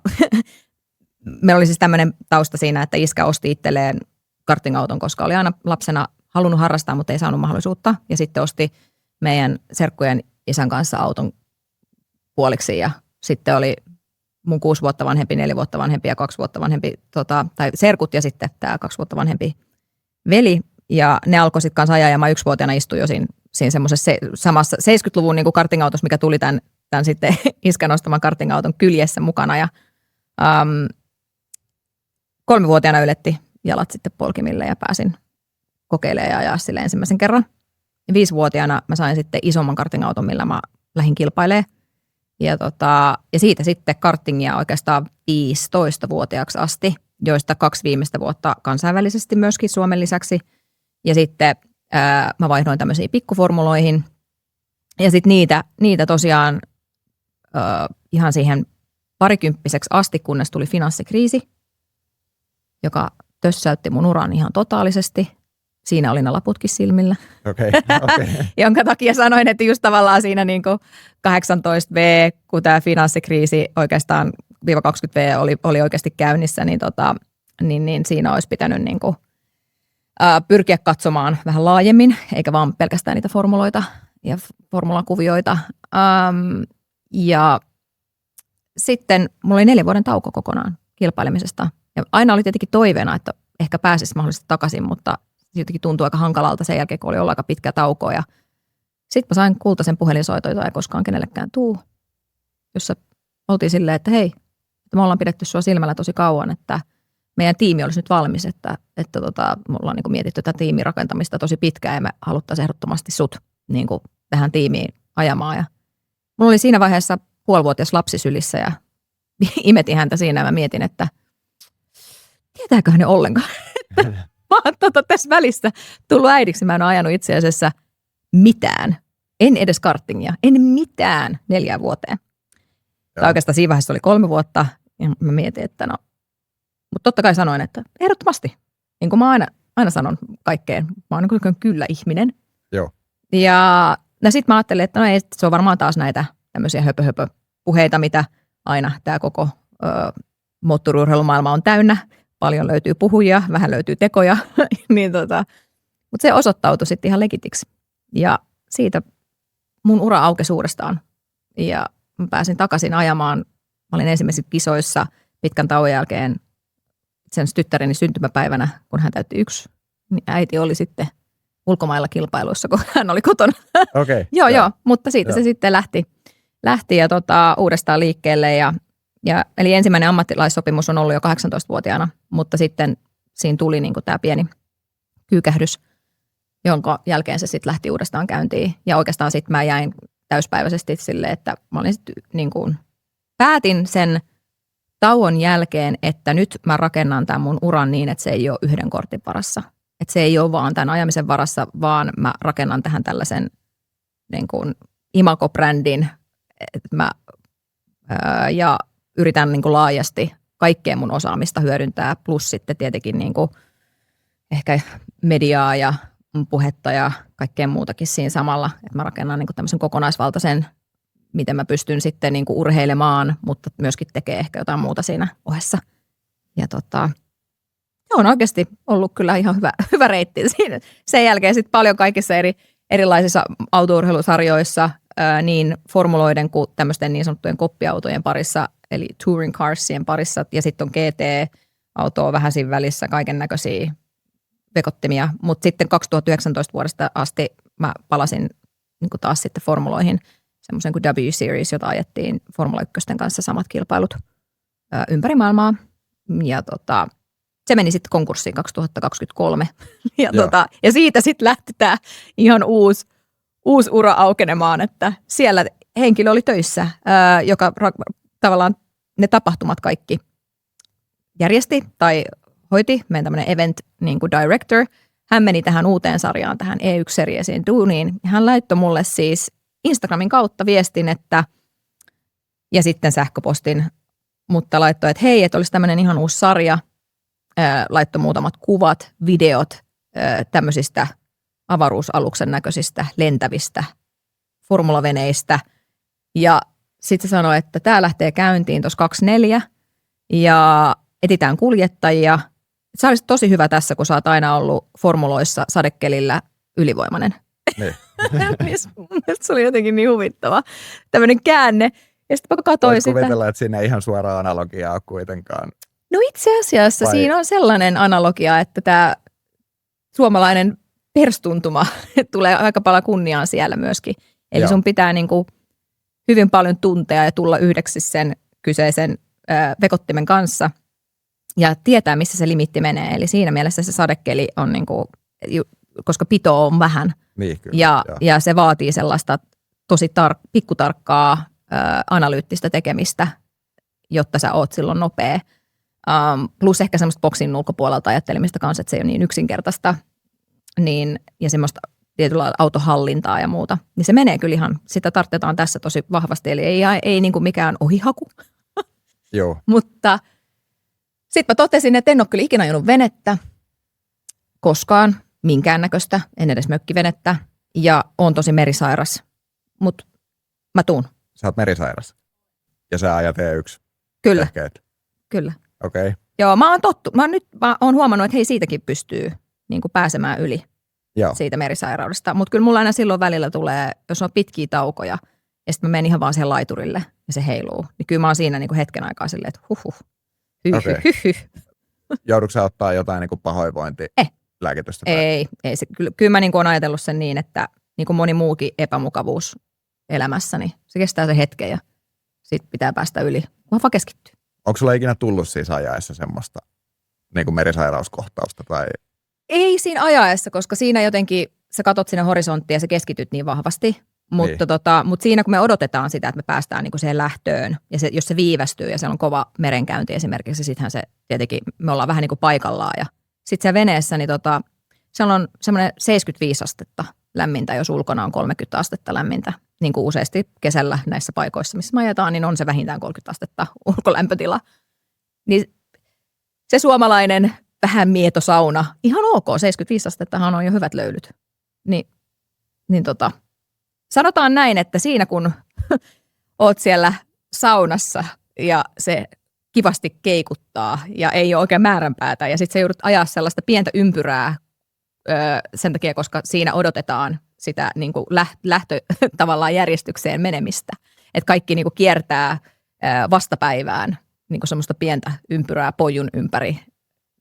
meillä oli siis tämmöinen tausta siinä, että iskä osti itselleen kartingauton, koska oli aina lapsena halunnut harrastaa, mutta ei saanut mahdollisuutta ja sitten osti meidän serkkujen isän kanssa auton puoliksi ja sitten oli mun 6 vuotta vanhempi, 4 vuotta vanhempi ja 2 vuotta vanhempi, tai serkut ja sitten tämä 2 vuotta vanhempi veli. Ja ne alkoi sitten kanssa ajaa ja mä 1-vuotiaana istuin jo siinä semmoisessa samassa 70-luvun niin kuin kartingautossa, mikä tuli tämän sitten iskän ostaman kartingauton kyljessä mukana. Ja 3-vuotiaana yletti jalat sitten polkimille ja pääsin kokeilemaan ja ajaa sille ensimmäisen kerran. Ja 5-vuotiaana mä sain sitten isomman kartingauton, millä mä lähdin kilpailemaan. Ja siitä sitten kartingia oikeastaan 15-vuotiaaksi asti, joista 2 viimeistä vuotta kansainvälisesti myöskin Suomen lisäksi. Ja sitten mä vaihdoin tämmöisiin pikkuformuloihin. Ja sitten niitä tosiaan ihan siihen parikymppiseksi asti, kunnes tuli finanssikriisi, joka tössäytti mun uran ihan totaalisesti. Siinä oli ne laputkin silmillä. Okay. Jonka takia sanoin, että just tavallaan siinä niin kuin 18V, kun tämä finanssikriisi oikeastaan -20V oli oikeasti käynnissä, niin siinä olisi pitänyt niin kuin, pyrkiä katsomaan vähän laajemmin, eikä vaan pelkästään niitä formuloita ja formulakuvioita. Ja sitten mulla oli 4 vuoden tauko kokonaan kilpailemisesta. Ja aina oli tietenkin toiveena, että ehkä pääsisi mahdollisesti takaisin, mutta jotenkin tuntui aika hankalalta sen jälkeen, kun oli ollut aika pitkä tauko. Ja sitten mä sain kultaisen puhelinsoiton, jota ei koskaan kenellekään tuu, jossa oltiin silleen, että hei, että me ollaan pidetty sua silmällä tosi kauan, että meidän tiimi olisi nyt valmis, että me ollaan niin kuin mietitty tätä tiimin rakentamista tosi pitkään ja me haluttaisiin ehdottomasti sut niin kuin tähän tiimiin ajamaan. Ja mulla oli siinä vaiheessa 5,5-vuotias lapsi sylissä ja imetin häntä siinä ja mä mietin, että tietääköhän ne ollenkaan, että mä oon tässä välissä tullut äidiksi. Mä en ole ajanut itse asiassa mitään. En edes kartingia. En mitään 4 vuoteen. Tai oikeastaan siinä vaiheessa oli 3 vuotta. Ja mä mietin, että no. Mutta totta kai sanoin, että ehdottomasti. Niin kuin mä aina sanon kaikkeen. Mä oon niin kyllä ihminen. Joo. Ja sitten mä ajattelin, että no ei, se on varmaan taas näitä tämmöisiä höpö-höpö-puheita, mitä aina tämä koko moottoriurheilumaailma on täynnä. Paljon löytyy puhujia, vähän löytyy tekoja. Niin mutta se osoittautui sitten ihan legitiksi. Ja siitä mun ura aukesi uudestaan. Ja mä pääsin takaisin ajamaan. Mä olin ensimmäisissä kisoissa pitkän tauon jälkeen sen tyttäreni syntymäpäivänä, kun hän täytti 1. Niin äiti oli sitten ulkomailla kilpailuissa, kun hän oli kotona. Okay, joo, mutta siitä se sitten lähti ja uudestaan liikkeelle. Eli ensimmäinen ammattilaissopimus on ollut jo 18-vuotiaana, mutta sitten siinä tuli niin kuin tämä pieni kyykähdys, jonka jälkeen se sitten lähti uudestaan käyntiin. Ja oikeastaan sitten mä jäin täyspäiväisesti silleen, että mä olin sitten niin kuin päätin sen tauon jälkeen, että nyt mä rakennan tämän mun uran niin, että se ei ole yhden kortin varassa. Että se ei ole vaan tämän ajamisen varassa, vaan mä rakennan tähän tällaisen niin kuin imago-brändin. Ja yritän niin kuin laajasti kaikkea mun osaamista hyödyntää, plus sitten tietenkin niin kuin ehkä mediaa ja puhetta ja kaikkea muutakin siinä samalla. Että mä rakennan niin kuin tämmöisen kokonaisvaltaisen, miten mä pystyn sitten niin kuin urheilemaan, mutta myöskin tekee ehkä jotain muuta siinä ohessa. Ja on oikeasti ollut kyllä ihan hyvä reitti siinä. Sen jälkeen sitten paljon kaikissa erilaisissa autourheilusarjoissa, niin formuloiden kuin tämmöisten niin sanottujen koppiautojen parissa, eli touring carsien parissa, ja sitten on GT-autoa vähän siinä välissä, kaiken näköisiä vekottimia. Mutta sitten 2019 vuodesta asti mä palasin niin kuin taas sitten formuloihin, semmoisen kuin W-Series, jota ajettiin Formula 1 kanssa samat kilpailut ympäri maailmaa. Ja se meni sitten konkurssiin 2023. Ja siitä sitten lähti tämä ihan uusi ura aukenemaan, että siellä henkilö oli töissä, joka tavallaan ne tapahtumat kaikki järjesti tai hoiti. Meidän tämmöinen event niin kuin director. Hän meni tähän uuteen sarjaan, tähän E1-seriesiin duuniin. Ja hän laittoi mulle siis Instagramin kautta viestin, ja sitten sähköpostin, mutta laittoi, että hei, että olisi tämmöinen ihan uusi sarja. Laittoi muutamat kuvat, videot tämmöisistä avaruusaluksen näköisistä lentävistä formulaveneistä. Ja sitten se sanoi, että tämä lähtee käyntiin tuossa 24 ja etsitään kuljettajia. Se olisi tosi hyvä tässä, kun sä oot aina ollut formuloissa sadekelillä ylivoimainen. Niin. Se oli jotenkin niin huvittava. Tämmöinen käänne. Ja sitten mä katsoin sitä. Kuvitella, että siinä ei ihan suoraa analogiaa ole kuitenkaan. No itse asiassa siinä on sellainen analogia, että tämä suomalainen perstuntuma tulee aika paljon kunniaan siellä myöskin. Eli sun pitää niin kuin hyvin paljon tuntea ja tulla yhdeksi sen kyseisen vekottimen kanssa ja tietää, missä se limitti menee. Eli siinä mielessä se sadekeli on, niin kuin, koska pito on vähän niin, kyllä, ja se vaatii sellaista tosi pikkutarkkaa analyyttistä tekemistä, jotta sä oot silloin nopea. Plus ehkä semmoista boksin ulkopuolelta ajattelemista kanssa, että se ei ole niin yksinkertaista ja semmoista tietyllä autohallintaa ja muuta. Niin se menee kyllä ihan, sitä tarvitaan tässä tosi vahvasti, eli ei niin kuin mikään ohihaku. Joo. Mutta sitten mä totesin, että en ole kyllä ikinä ajanut venettä koskaan, minkäännäköistä, en edes mökkivenettä ja on tosi merisairas, mutta mä tuun. Sä oot merisairas ja sä ajat E1. Kyllä. Ehkeet. Kyllä. Okei. Okay. Joo, mä oon huomannut, että hei, siitäkin pystyy niin kuin pääsemään yli siitä merisairaudesta. Mutta kyllä mulla aina silloin välillä tulee, jos on pitkiä taukoja, ja sitten mä menen ihan vaan siihen laiturille, ja se heiluu. Niin kyllä mä oon siinä niin kuin hetken aikaa silleen, että Joudutko sä ottaa jotain niin kuin pahoinvointilääkitystä? Ei. Kyllä mä niin kuin oon ajatellut sen niin, että niin kuin moni muukin epämukavuus elämässä, niin se kestää se hetken, ja sitten pitää päästä yli. Mä vaan keskittyy. Onko sulla ikinä tullut siis ajaessa semmoista niin kuin merisairauskohtausta? Tai? Ei siinä ajaessa, koska siinä jotenkin sä katot sinne horisonttiin ja sä keskityt niin vahvasti. Mutta siinä kun me odotetaan sitä, että me päästään niin kuin siihen lähtöön, ja jos se viivästyy ja siellä on kova merenkäynti esimerkiksi, sittenhän se tietenkin, me ollaan vähän niin kuin paikallaan. Ja sitten siellä veneessä, niin siellä on semmoinen 75 astetta lämmintä, jos ulkona on 30 astetta lämmintä. Niin kuin useasti kesällä näissä paikoissa, missä me ajetaan, niin on se vähintään 30 astetta ulkolämpötila. Niin se suomalainen vähän mietosauna, ihan ok, 75 astettahan on jo hyvät löylyt. Niin sanotaan näin, että siinä kun oot siellä saunassa ja se kivasti keikuttaa ja ei ole oikein määränpäätä ja sitten sä joudut ajaa sellaista pientä ympyrää sen takia, koska siinä odotetaan sitä niin kuin lähtö tavallaan järjestykseen menemistä. Että kaikki niin kuin kiertää vastapäivään niin kuin semmoista pientä ympyrää pojun ympäri,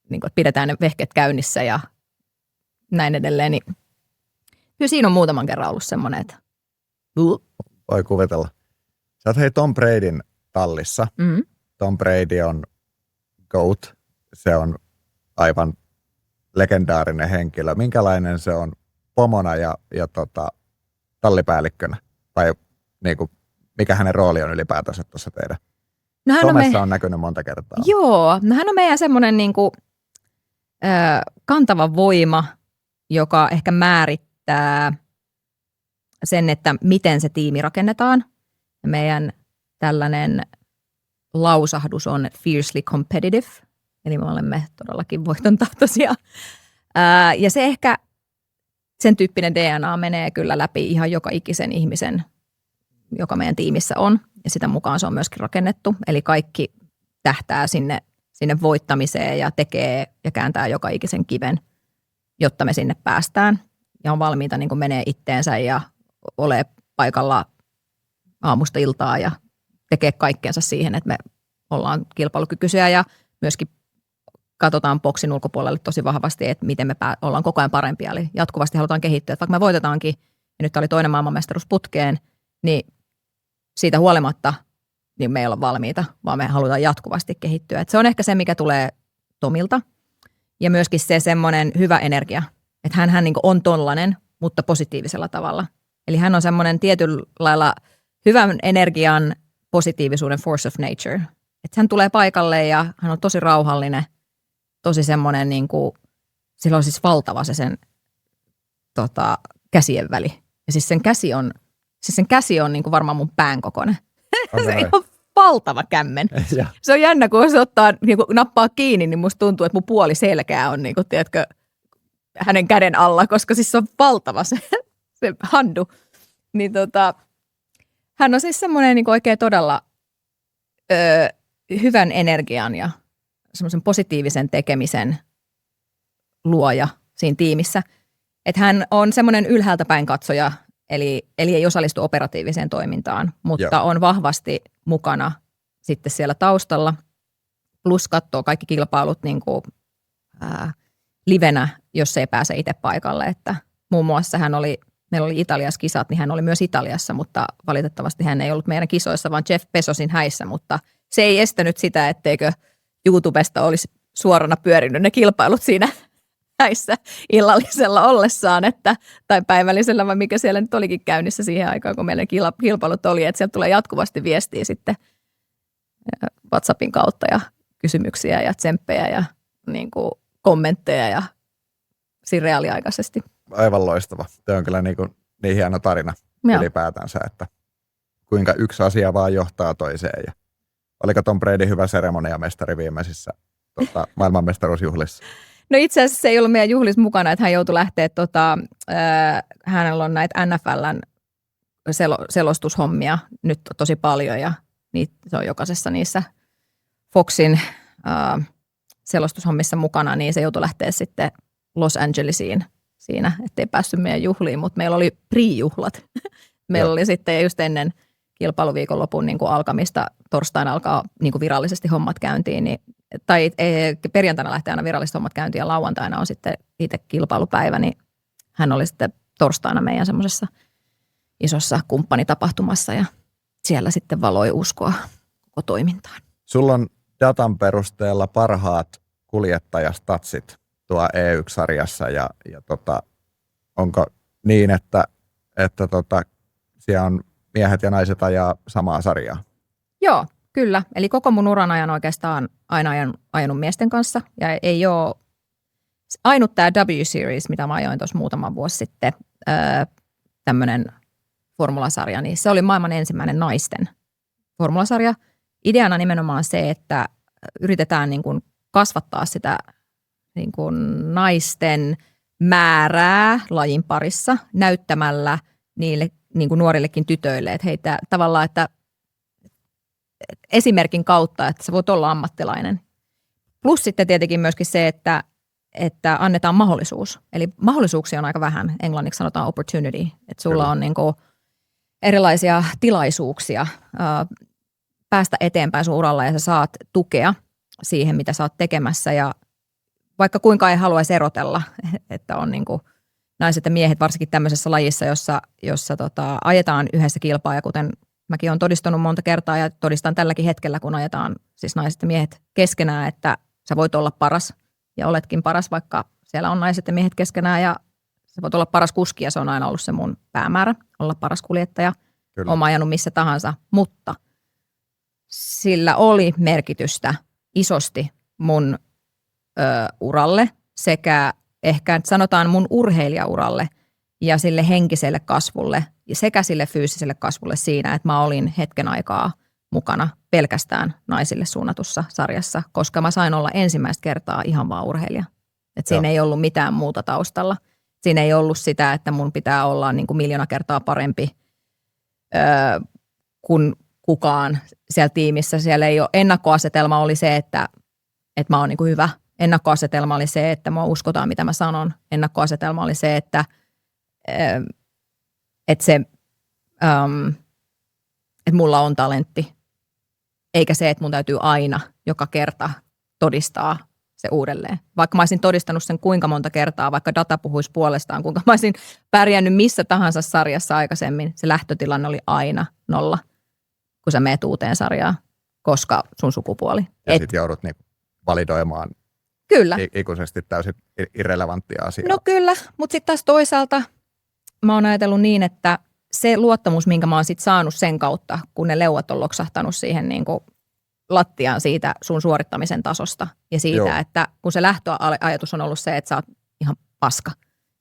niin kuin, että pidetään ne vehket käynnissä ja näin edelleen. Niin kyllä siinä on muutaman kerran ollut semmoinen, että voi kuvitella. Sä oot hei Tom Bradyn tallissa. Mm-hmm. Tom Brady on GOAT. Se on aivan legendaarinen henkilö. Minkälainen se on pomona ja tallipäällikkönä? Tai niin kuin, mikä hänen rooli on ylipäätänsä tuossa teidän? Somessa on näkynyt monta kertaa. Joo, hän on meidän semmoinen niin kuin, kantava voima, joka ehkä määrittää sen, että miten se tiimi rakennetaan. Ja meidän tällainen lausahdus on fiercely competitive, eli me olemme todellakin voitontahtoisia. Ja se ehkä, sen tyyppinen DNA menee kyllä läpi ihan joka ikisen ihmisen, joka meidän tiimissä on. Ja sitä mukaan se on myöskin rakennettu. Eli kaikki tähtää sinne voittamiseen ja tekee ja kääntää joka ikisen kiven, jotta me sinne päästään. Ja on valmiita niin kuin menee itteensä ja ole paikalla aamusta iltaa ja tekee kaikkeensa siihen, että me ollaan kilpailukykyisiä ja myöskin katsotaan boksin ulkopuolelle tosi vahvasti, että miten me ollaan koko ajan parempia. Eli jatkuvasti halutaan kehittyä. Että vaikka me voitetaankin, ja nyt oli toinen maailmanmestaruus putkeen, niin siitä huolimatta niin me ei olla valmiita, vaan me halutaan jatkuvasti kehittyä. Että se on ehkä se, mikä tulee Tomilta. Ja myöskin se semmoinen hyvä energia, että hän niin kuin on tollainen, mutta positiivisella tavalla. Eli hän on semmoinen tietyllä lailla hyvän energian positiivisuuden force of nature. Että hän tulee paikalle ja hän on tosi rauhallinen, tosi semmoinen, niin kuin, sillä on siis valtava se sen käsien väli. Ja siis sen käsi on niin kuin varmaan mun pään kokoinen. Se on valtava kämmen. Ja. Se on jännä, kun se ottaa, niin kun nappaa kiinni, niin musta tuntuu, että mun puoli selkää on niin kuin, tiedätkö, hänen käden alla, koska siis se on valtava se handu. Niin hän on siis semmoinen niin kuin oikein todella hyvän energian ja semmoisen positiivisen tekemisen luoja siinä tiimissä. Että hän on semmoinen ylhäältä päin katsoja, eli ei osallistu operatiiviseen toimintaan, mutta on vahvasti mukana sitten siellä taustalla. Plus katsoo kaikki kilpailut niin kuin, livenä, jos ei pääse itse paikalle. Että muun muassa meillä oli Italiassa kisat, niin hän oli myös Italiassa, mutta valitettavasti hän ei ollut meidän kisoissa, vaan Jeff Bezosin häissä, mutta se ei estänyt sitä, etteikö YouTubesta olisi suorana pyörinyt ne kilpailut siinä häissä illallisella ollessaan, tai päivällisellä, vai mikä siellä nyt olikin käynnissä siihen aikaan, kun meillä kilpailut oli, että sieltä tulee jatkuvasti viestiä sitten WhatsAppin kautta ja kysymyksiä ja tsemppejä ja niin kuin kommentteja ja siinä reaaliaikaisesti. Aivan loistava. Tämä on kyllä niin hieno tarina ylipäätänsä, että kuinka yksi asia vaan johtaa toiseen. Ja oliko Tom Brady hyvä seremoniamestari viimeisissä maailmanmestaruusjuhlissa? No itse asiassa se ei ollut meidän juhlissa mukana, että hän joutui lähteä, hänellä on näitä NFLn selostushommia nyt tosi paljon ja se on jokaisessa niissä Foxin selostushommissa mukana, niin se joutui lähteä sitten Los Angelesiin siinä, ettei päässyt meidän juhliin, mutta meillä oli pre-juhlat. Meillä oli sitten just ennen kilpailuviikonlopun niin kuin alkamista, torstaina alkaa niin kuin virallisesti hommat käyntiin, niin, tai perjantaina lähtee aina viralliset hommat käyntiin ja lauantaina on sitten itse kilpailupäivä, niin hän oli sitten torstaina meidän semmoisessa isossa kumppanitapahtumassa ja siellä sitten valoi uskoa koko toimintaan. Sulla on datan perusteella parhaat kuljettajastatsit tuo E1-sarjassa ja onko niin, että siellä on miehet ja naiset ajaa samaa sarjaa. Joo, kyllä. Eli koko mun uran ajan oikeastaan aina ajanut miesten kanssa. Ja ei ole ainut tämä W-Series, mitä mä ajoin tuossa muutama vuosi sitten, tämmöinen formulasarja, niin se oli maailman ensimmäinen naisten formulasarja. Ideana nimenomaan se, että yritetään niin kuin kasvattaa sitä niin kuin naisten määrää lajin parissa näyttämällä niille niin kuin nuorillekin tytöille, että heitä tavallaan, että esimerkin kautta, että sä voit olla ammattilainen. Plus sitten tietenkin myöskin se, että annetaan mahdollisuus. Eli mahdollisuuksia on aika vähän. Englanniksi sanotaan opportunity. Että sulla on niin kuin erilaisia tilaisuuksia päästä eteenpäin sun uralla ja sä saat tukea siihen, mitä sä oot tekemässä. Ja vaikka kuinka ei haluaisi erotella, että on niin kuin naiset ja miehet varsinkin tämmöisessä lajissa, jossa ajetaan yhdessä kilpaa. Ja kuten mäkin olen todistanut monta kertaa ja todistan tälläkin hetkellä, kun ajetaan siis naiset ja miehet keskenään, että sä voit olla paras ja oletkin paras, vaikka siellä on naiset ja miehet keskenään ja sä voit olla paras kuski ja se on aina ollut se mun päämäärä, olla paras kuljettaja. Kyllä. Olen ajanut missä tahansa, mutta sillä oli merkitystä isosti mun uralle sekä ehkä sanotaan mun urheilijauralle ja sille henkiselle kasvulle ja sekä sille fyysiselle kasvulle siinä, että mä olin hetken aikaa mukana pelkästään naisille suunnatussa sarjassa, koska mä sain olla ensimmäistä kertaa ihan vaan urheilija. Et siinä ei ollut mitään muuta taustalla. Siinä ei ollut sitä, että mun pitää olla niin kuin 1,000,000 kertaa parempi kuin kukaan siellä tiimissä. Siellä ei ole, ennakkoasetelma oli se, että mä oon niin kuin hyvä. Ennakkoasetelma oli se, että mua uskotaan, mitä mä sanon. Ennakkoasetelma oli se, että mulla on talentti. Eikä se, että mun täytyy aina joka kerta todistaa se uudelleen. Vaikka mä olisin todistanut sen kuinka monta kertaa, vaikka data puhuisi puolestaan, kuinka mä olisin pärjännyt missä tahansa sarjassa aikaisemmin, se lähtötilanne oli aina 0, kun sä meet uuteen sarjaan, koska sun sukupuoli. Ja sitten joudut niinku validoimaan kyllä. ikuisesti täysin irrelevanttia asiaa. No kyllä, mutta sitten taas toisaalta mä oon ajatellut niin, että se luottamus, minkä mä oon sit saanut sen kautta, kun ne leuat on loksahtanut siihen niin kuin lattiaan siitä sun suorittamisen tasosta ja siitä, Joo. että kun se lähtöajatus on ollut se, että sä oot ihan paska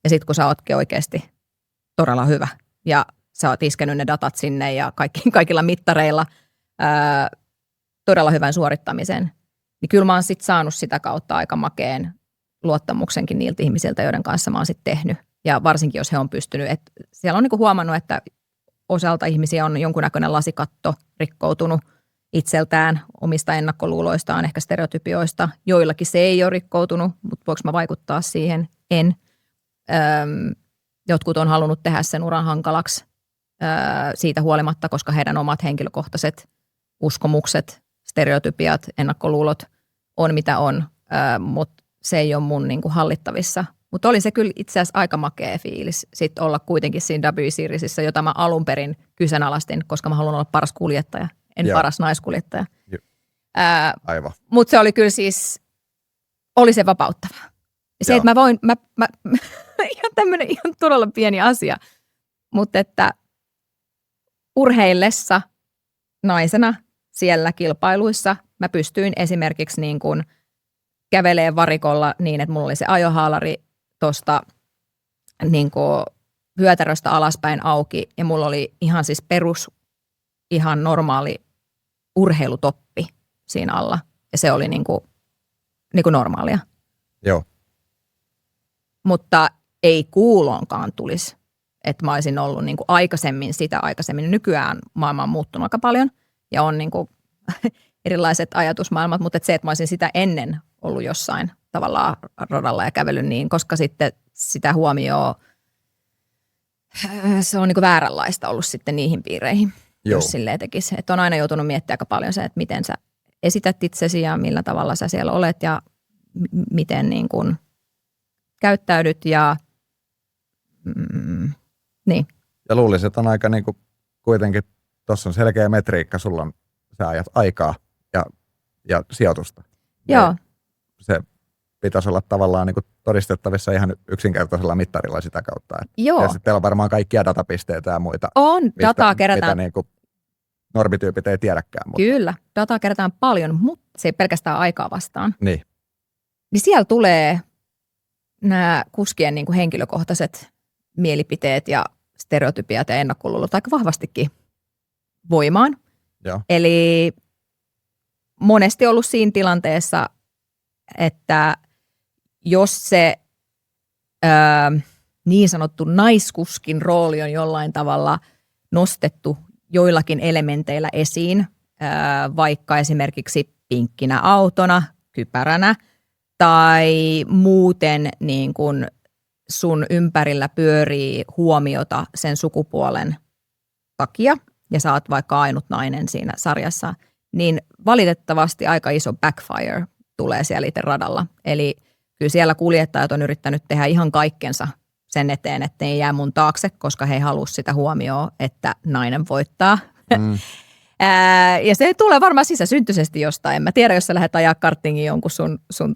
ja sitten kun sä ootkin oikeasti todella hyvä ja sä oot iskenyt ne datat sinne ja kaikilla mittareilla todella hyvän suorittamisen, niin kyllä mä oon sitten saanut sitä kautta aika makeen luottamuksenkin niiltä ihmisiltä, joiden kanssa mä oon sitten tehnyt. Ja varsinkin, jos he on pystynyt. Et siellä on niinku huomannut, että osalta ihmisiä on jonkunnäköinen lasikatto rikkoutunut itseltään, omista ennakkoluuloistaan, ehkä stereotypioista. Joillakin se ei ole rikkoutunut, mutta voiko mä vaikuttaa siihen? En. Jotkut on halunnut tehdä sen uran hankalaksi siitä huolimatta, koska heidän omat henkilökohtaiset uskomukset, stereotypiat, ennakkoluulot on mitä on, mutta se ei ole mun niinku hallittavissa. Mutta oli se kyllä itse asiassa aika makea fiilis sit olla kuitenkin siinä W-seriesissä, jota mä alun perin kyseenalaistin, koska mä haluan olla paras kuljettaja, en paras naiskuljettaja. Aivan. Mutta se oli kyllä siis, oli se vapauttavaa. Se, että mä voin, ihan tämmöinen ihan todella pieni asia, mutta että urheillessa naisena siellä kilpailuissa mä pystyin esimerkiksi niin kuin kävelee varikolla niin, että mulla oli se ajohaalari tuosta niin kuin vyötäröstä alaspäin auki ja mulla oli ihan siis ihan normaali urheilutoppi siinä alla ja se oli niin kuin normaalia. Joo. Mutta ei kuuloonkaan tulisi, että mä olisin ollut niin kuin aikaisemmin. Nykyään maailma on muuttunut aika paljon ja on niin kuin erilaiset ajatusmaailmat, mutta se, että mä olisin sitä ennen ollut jossain tavallaan radalla ja kävellyt niin, koska sitten sitä huomioon se on niin kuin vääränlaista ollut sitten niihin piireihin, jos silleen tekisi. Että on aina joutunut miettimään aika paljon se, että miten sä esität itsesi ja millä tavalla sä siellä olet ja miten niin kuin käyttäydyt ja niin. Ja luulisin, että on aika niin kuin kuitenkin, tuossa on selkeä metriikka, sulla on, sä ajat aikaa ja sijoitusta. Joo. Se pitäisi olla tavallaan niin kuin todistettavissa ihan yksinkertaisella mittarilla sitä kautta. Joo. Ja sitten teillä on varmaan kaikkia datapisteitä ja muita. On, dataa kerätään. Mitä niin kuin normityypit ei tiedäkään. Mutta. Kyllä, dataa kerätään paljon, mutta se ei pelkästään aikaa vastaan. Niin. Niin siellä tulee nämä kuskien niin kuin henkilökohtaiset mielipiteet ja stereotypiat ja ennakkoluulot aika vahvastikin voimaan. Joo. Eli monesti ollut siinä tilanteessa, että jos se niin sanottu naiskuskin rooli on jollain tavalla nostettu joillakin elementeillä esiin, vaikka esimerkiksi pinkkinä autona, kypäränä tai muuten niin kuin sun ympärillä pyörii huomiota sen sukupuolen takia ja sä oot vaikka ainut nainen siinä sarjassa, niin valitettavasti aika iso backfire tulee siellä itse radalla. Eli kyllä siellä kuljettajat on yrittänyt tehdä ihan kaikkensa sen eteen, että ne ei jää mun taakse, koska he ei halua sitä huomioon, että nainen voittaa. Ja se tulee varmaan sisäsyntyisesti jostain. En mä tiedä, jos sä lähdet ajaa kartingin jonkun sun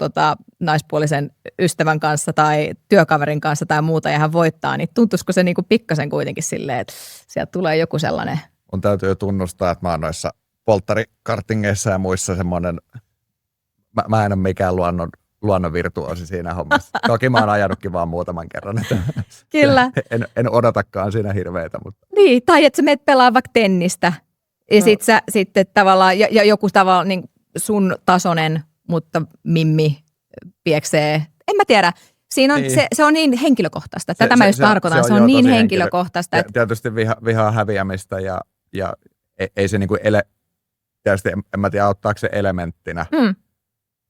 naispuolisen ystävän kanssa tai työkaverin kanssa tai muuta ja hän voittaa, niin tuntuisiko se niinku pikkasen kuitenkin silleen, että sieltä tulee joku sellainen. Mun täytyy tunnustaa, että mä oon noissa polttarikartingeissa ja muissa semmoinen, mä en ole mikään luonnon virtuosi siinä hommassa. Toki mä oon ajanutkin vaan muutaman kerran. Että Kyllä. En odotakaan siinä hirveitä. Mutta. Niin, tai että sä menet pelaa vaikka tennistä ja sitten tavallaan ja joku tavallaan niin sun tasoinen, mutta mimmi pieksee. En mä tiedä. Siinä on, niin. se on niin henkilökohtaista. Tätä mä just tarkoitan. Se on niin henkilökohtaista. Että. Tietysti vihaa häviämistä ja ei se niinku tietysti en mä tiedä auttaako se elementtinä.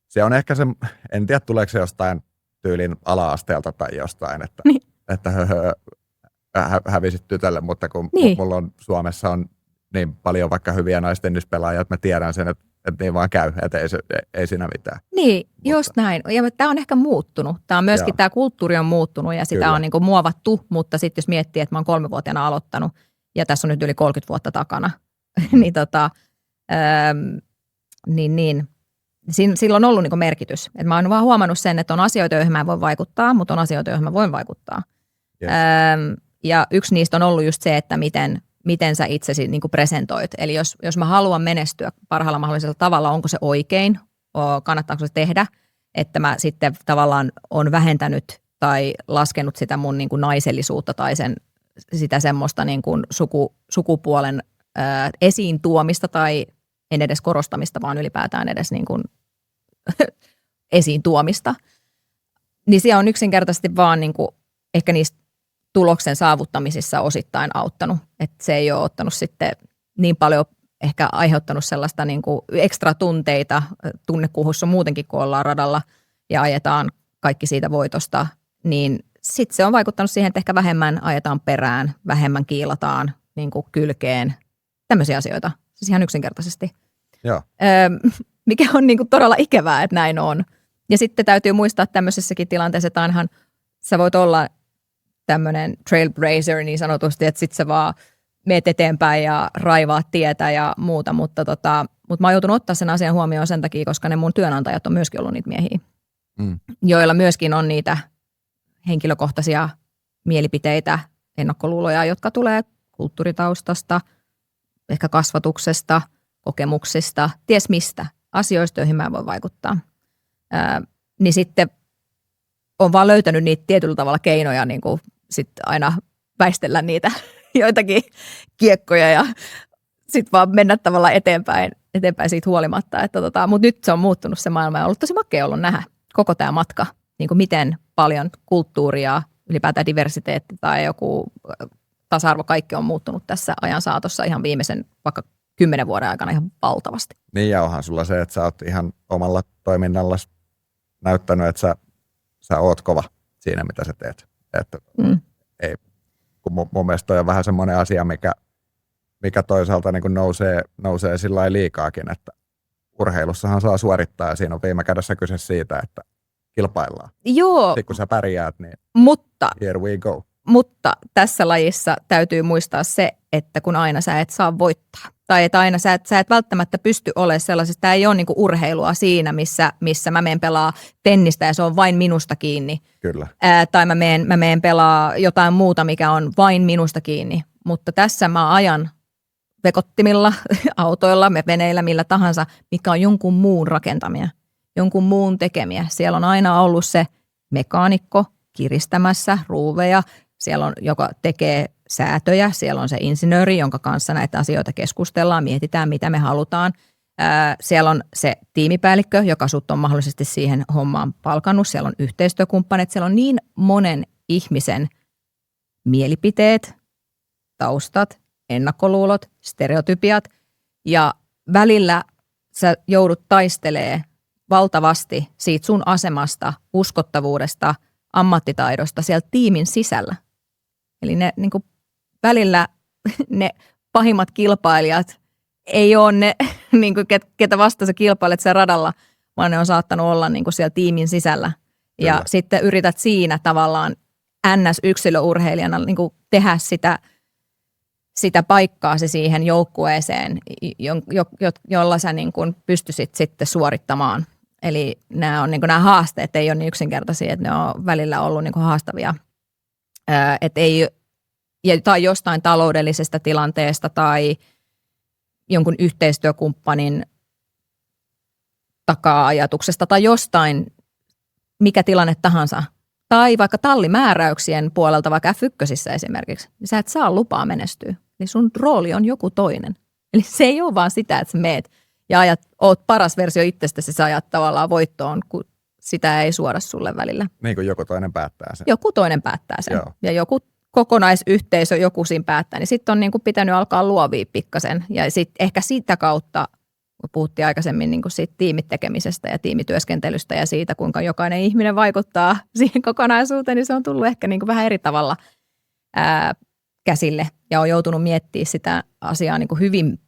Se on ehkä se, en tiedä tuleeko se jostain tyylin ala-asteelta tai jostain, että hävisit tytölle, mutta kun mulla on Suomessa on niin paljon vaikka hyviä naistennispelaajia, että mä tiedän sen, että niin vaan käy, että ei siinä mitään. Niin, mutta. Just näin. Ja tämä on ehkä muuttunut. Tämä on myöskin, tämä kulttuuri on muuttunut ja sitä Kyllä. on niin kuin muovattu, mutta sitten jos miettii, että mä oon 3-vuotiaana aloittanut ja tässä on nyt yli 30 vuotta takana, niin sillä on ollut niin kuin merkitys. Et mä oon vaan huomannut sen, että on asioita, joihin mä en voi vaikuttaa, mutta on asioita, joihin mä voin vaikuttaa. Yes. Ja yksi niistä on ollut just se, että miten sä itsesi niin kuin presentoit. Eli jos mä haluan menestyä parhaalla mahdollisella tavalla, onko se oikein, kannattaako se tehdä, että mä sitten tavallaan on vähentänyt tai laskenut sitä mun niin kuin naisellisuutta tai sitä semmoista niin kuin sukupuolen esiin tuomista tai en edes korostamista, vaan ylipäätään edes niin kuin esiin tuomista. Niin se on yksinkertaisesti vaan niin kuin ehkä niistä tuloksen saavuttamisissa osittain auttanut. Että se ei ole ottanut sitten niin paljon ehkä aiheuttanut sellaista niin kuin ekstra tunteita tunnekuhussa muutenkin, kun ollaan radalla ja ajetaan kaikki siitä voitosta. Niin sitten se on vaikuttanut siihen, että ehkä vähemmän ajetaan perään, vähemmän kiilataan niin kuin kylkeen. Tämmöisiä asioita. Siis ihan yksinkertaisesti. Joo. Mikä on niin kuin todella ikävää, että näin on. Ja sitten täytyy muistaa tämmöisessäkin tilanteessa, että ainahan sä voit olla tämmöinen trailblazer niin sanotusti, että sitten sä vaan meet eteenpäin ja raivaat tietä ja muuta, mutta mä oon joutunut ottaa sen asian huomioon sen takia, koska ne mun työnantajat on myöskin ollut niitä miehiä, joilla myöskin on niitä henkilökohtaisia mielipiteitä, ennakkoluuloja, jotka tulee kulttuuritaustasta, ehkä kasvatuksesta, kokemuksista, ties mistä, asioista, joihin mä voin vaikuttaa. Niin sitten on vaan löytänyt niitä tietyllä tavalla keinoja niin kuin sitten aina väistellä niitä joitakin kiekkoja ja sitten vaan mennä tavallaan eteenpäin siitä huolimatta. Mutta nyt se on muuttunut se maailma ja on ollut tosi makea ollut nähdä koko tämä matka, niin kuin miten paljon kulttuuria, ylipäätään diversiteetti tai joku tasa-arvo, kaikki on muuttunut tässä ajan saatossa ihan viimeisen vaikka 10 vuoden aikana ihan valtavasti. Niin ja onhan sulla se, että sä oot ihan omalla toiminnalla näyttänyt, että sä oot kova siinä, mitä sä teet. Että ei, kun mun mielestä toi on vähän semmoinen asia, mikä toisaalta niin kuin nousee sillä lailla liikaakin, että urheilussahan saa suorittaa ja siinä on viime kädessä kyse siitä, että kilpaillaan. Joo. Sitten kun sä pärjäät, niin here we go. Mutta tässä lajissa täytyy muistaa se, että kun aina sä et saa voittaa. Tai että aina sä et välttämättä pysty olemaan sellaisessa, tämä ei ole niin kuin urheilua siinä, missä mä menen pelaa tennistä ja se on vain minusta kiinni. Kyllä. Tai mä menen pelaa jotain muuta, mikä on vain minusta kiinni. Mutta tässä mä ajan vekottimilla, autoilla, veneillä, millä tahansa, mikä on jonkun muun rakentamia, jonkun muun tekemiä. Siellä on aina ollut se mekaanikko kiristämässä ruuveja, siellä on, joka tekee säätöjä, siellä on se insinööri, jonka kanssa näitä asioita keskustellaan, mietitään, mitä me halutaan. Siellä on se tiimipäällikkö, joka sut on mahdollisesti siihen hommaan palkannut. Siellä on yhteistyökumppanit, siellä on niin monen ihmisen mielipiteet, taustat, ennakkoluulot, stereotypiat ja välillä sä joudut taistelemaan valtavasti siitä sun asemasta, uskottavuudesta, ammattitaidosta siellä tiimin sisällä. Eli ne niin kuin välillä ne pahimmat kilpailijat ei ole ne, niin kuin ketä vasta sä kilpailet sen radalla, vaan ne on saattanut olla niin kuin siellä tiimin sisällä. Ja Kyllä. sitten yrität siinä tavallaan NS-yksilöurheilijana niin kuin tehdä sitä paikkaa se siihen joukkueeseen, jolla sä niin kuin pystyisit sitten suorittamaan. Eli nämä on niin kuin nämä haasteet ei ole niin yksinkertaisia, että ne on välillä ollut niin kuin haastavia. Että ei, tai jostain taloudellisesta tilanteesta tai jonkun yhteistyökumppanin takaa-ajatuksesta tai jostain, mikä tilanne tahansa. Tai vaikka tallimääräyksien puolelta, vaikka F1 esimerkiksi, niin sä et saa lupaa menestyä. Eli sun rooli on joku toinen. Eli se ei ole vaan sitä, että sä meet ja oot paras versio itsestäsi, sä ajat tavallaan voittoon, kun sitä ei suoda sulle välillä. Niin kuin joku toinen päättää sen. Joku toinen päättää sen. Joo. Ja joku kokonaisyhteisö, joku siinä päättää, niin sitten on niin kuin pitänyt alkaa luovia pikkasen. Ja sitten ehkä sitä kautta, kun puhuttiin aikaisemmin niin kuin siitä tiimitekemisestä ja tiimityöskentelystä ja siitä, kuinka jokainen ihminen vaikuttaa siihen kokonaisuuteen, niin se on tullut ehkä niin kuin vähän eri tavalla käsille. Ja on joutunut miettimään sitä asiaa niin kuin hyvin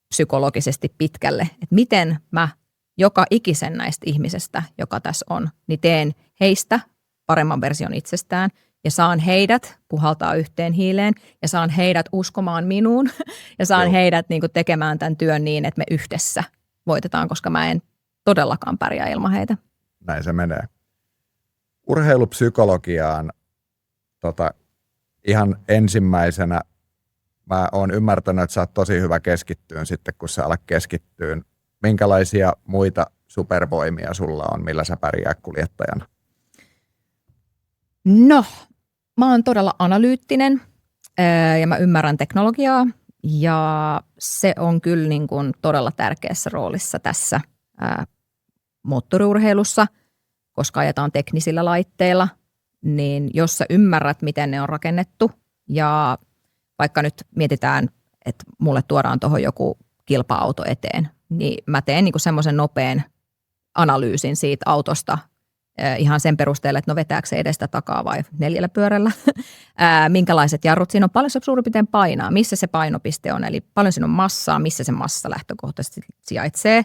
psykologisesti pitkälle, että miten mä joka ikisen näistä ihmisestä, joka tässä on, niin teen heistä paremman version itsestään ja saan heidät puhaltaa yhteen hiileen ja saan heidät uskomaan minuun ja saan heidät niin kuin tekemään tämän työn niin, että me yhdessä voitetaan, koska mä en todellakaan pärjää ilman heitä. Näin se menee. Urheilupsykologiaan ihan ensimmäisenä mä oon ymmärtänyt, että sä oot tosi hyvä keskittyyn sitten, kun sä alat keskittyyn. Minkälaisia muita supervoimia sulla on, millä sä pärjää kuljettajana? No, mä oon todella analyyttinen ja mä ymmärrän teknologiaa ja se on kyllä niin kuin todella tärkeässä roolissa tässä moottoriurheilussa, koska ajetaan teknisillä laitteilla, niin jos sä ymmärrät, miten ne on rakennettu ja vaikka nyt mietitään, että mulle tuodaan tuohon joku kilpa-auto eteen, niin mä teen niin kuin semmoisen nopean analyysin siitä autosta ihan sen perusteella, että no vetääkö se edestä takaa vai 4 pyörällä, minkälaiset jarrut siinä on, paljon se suurin piirtein painaa, missä se painopiste on, eli paljon siinä on massaa, missä se massa lähtökohtaisesti sijaitsee,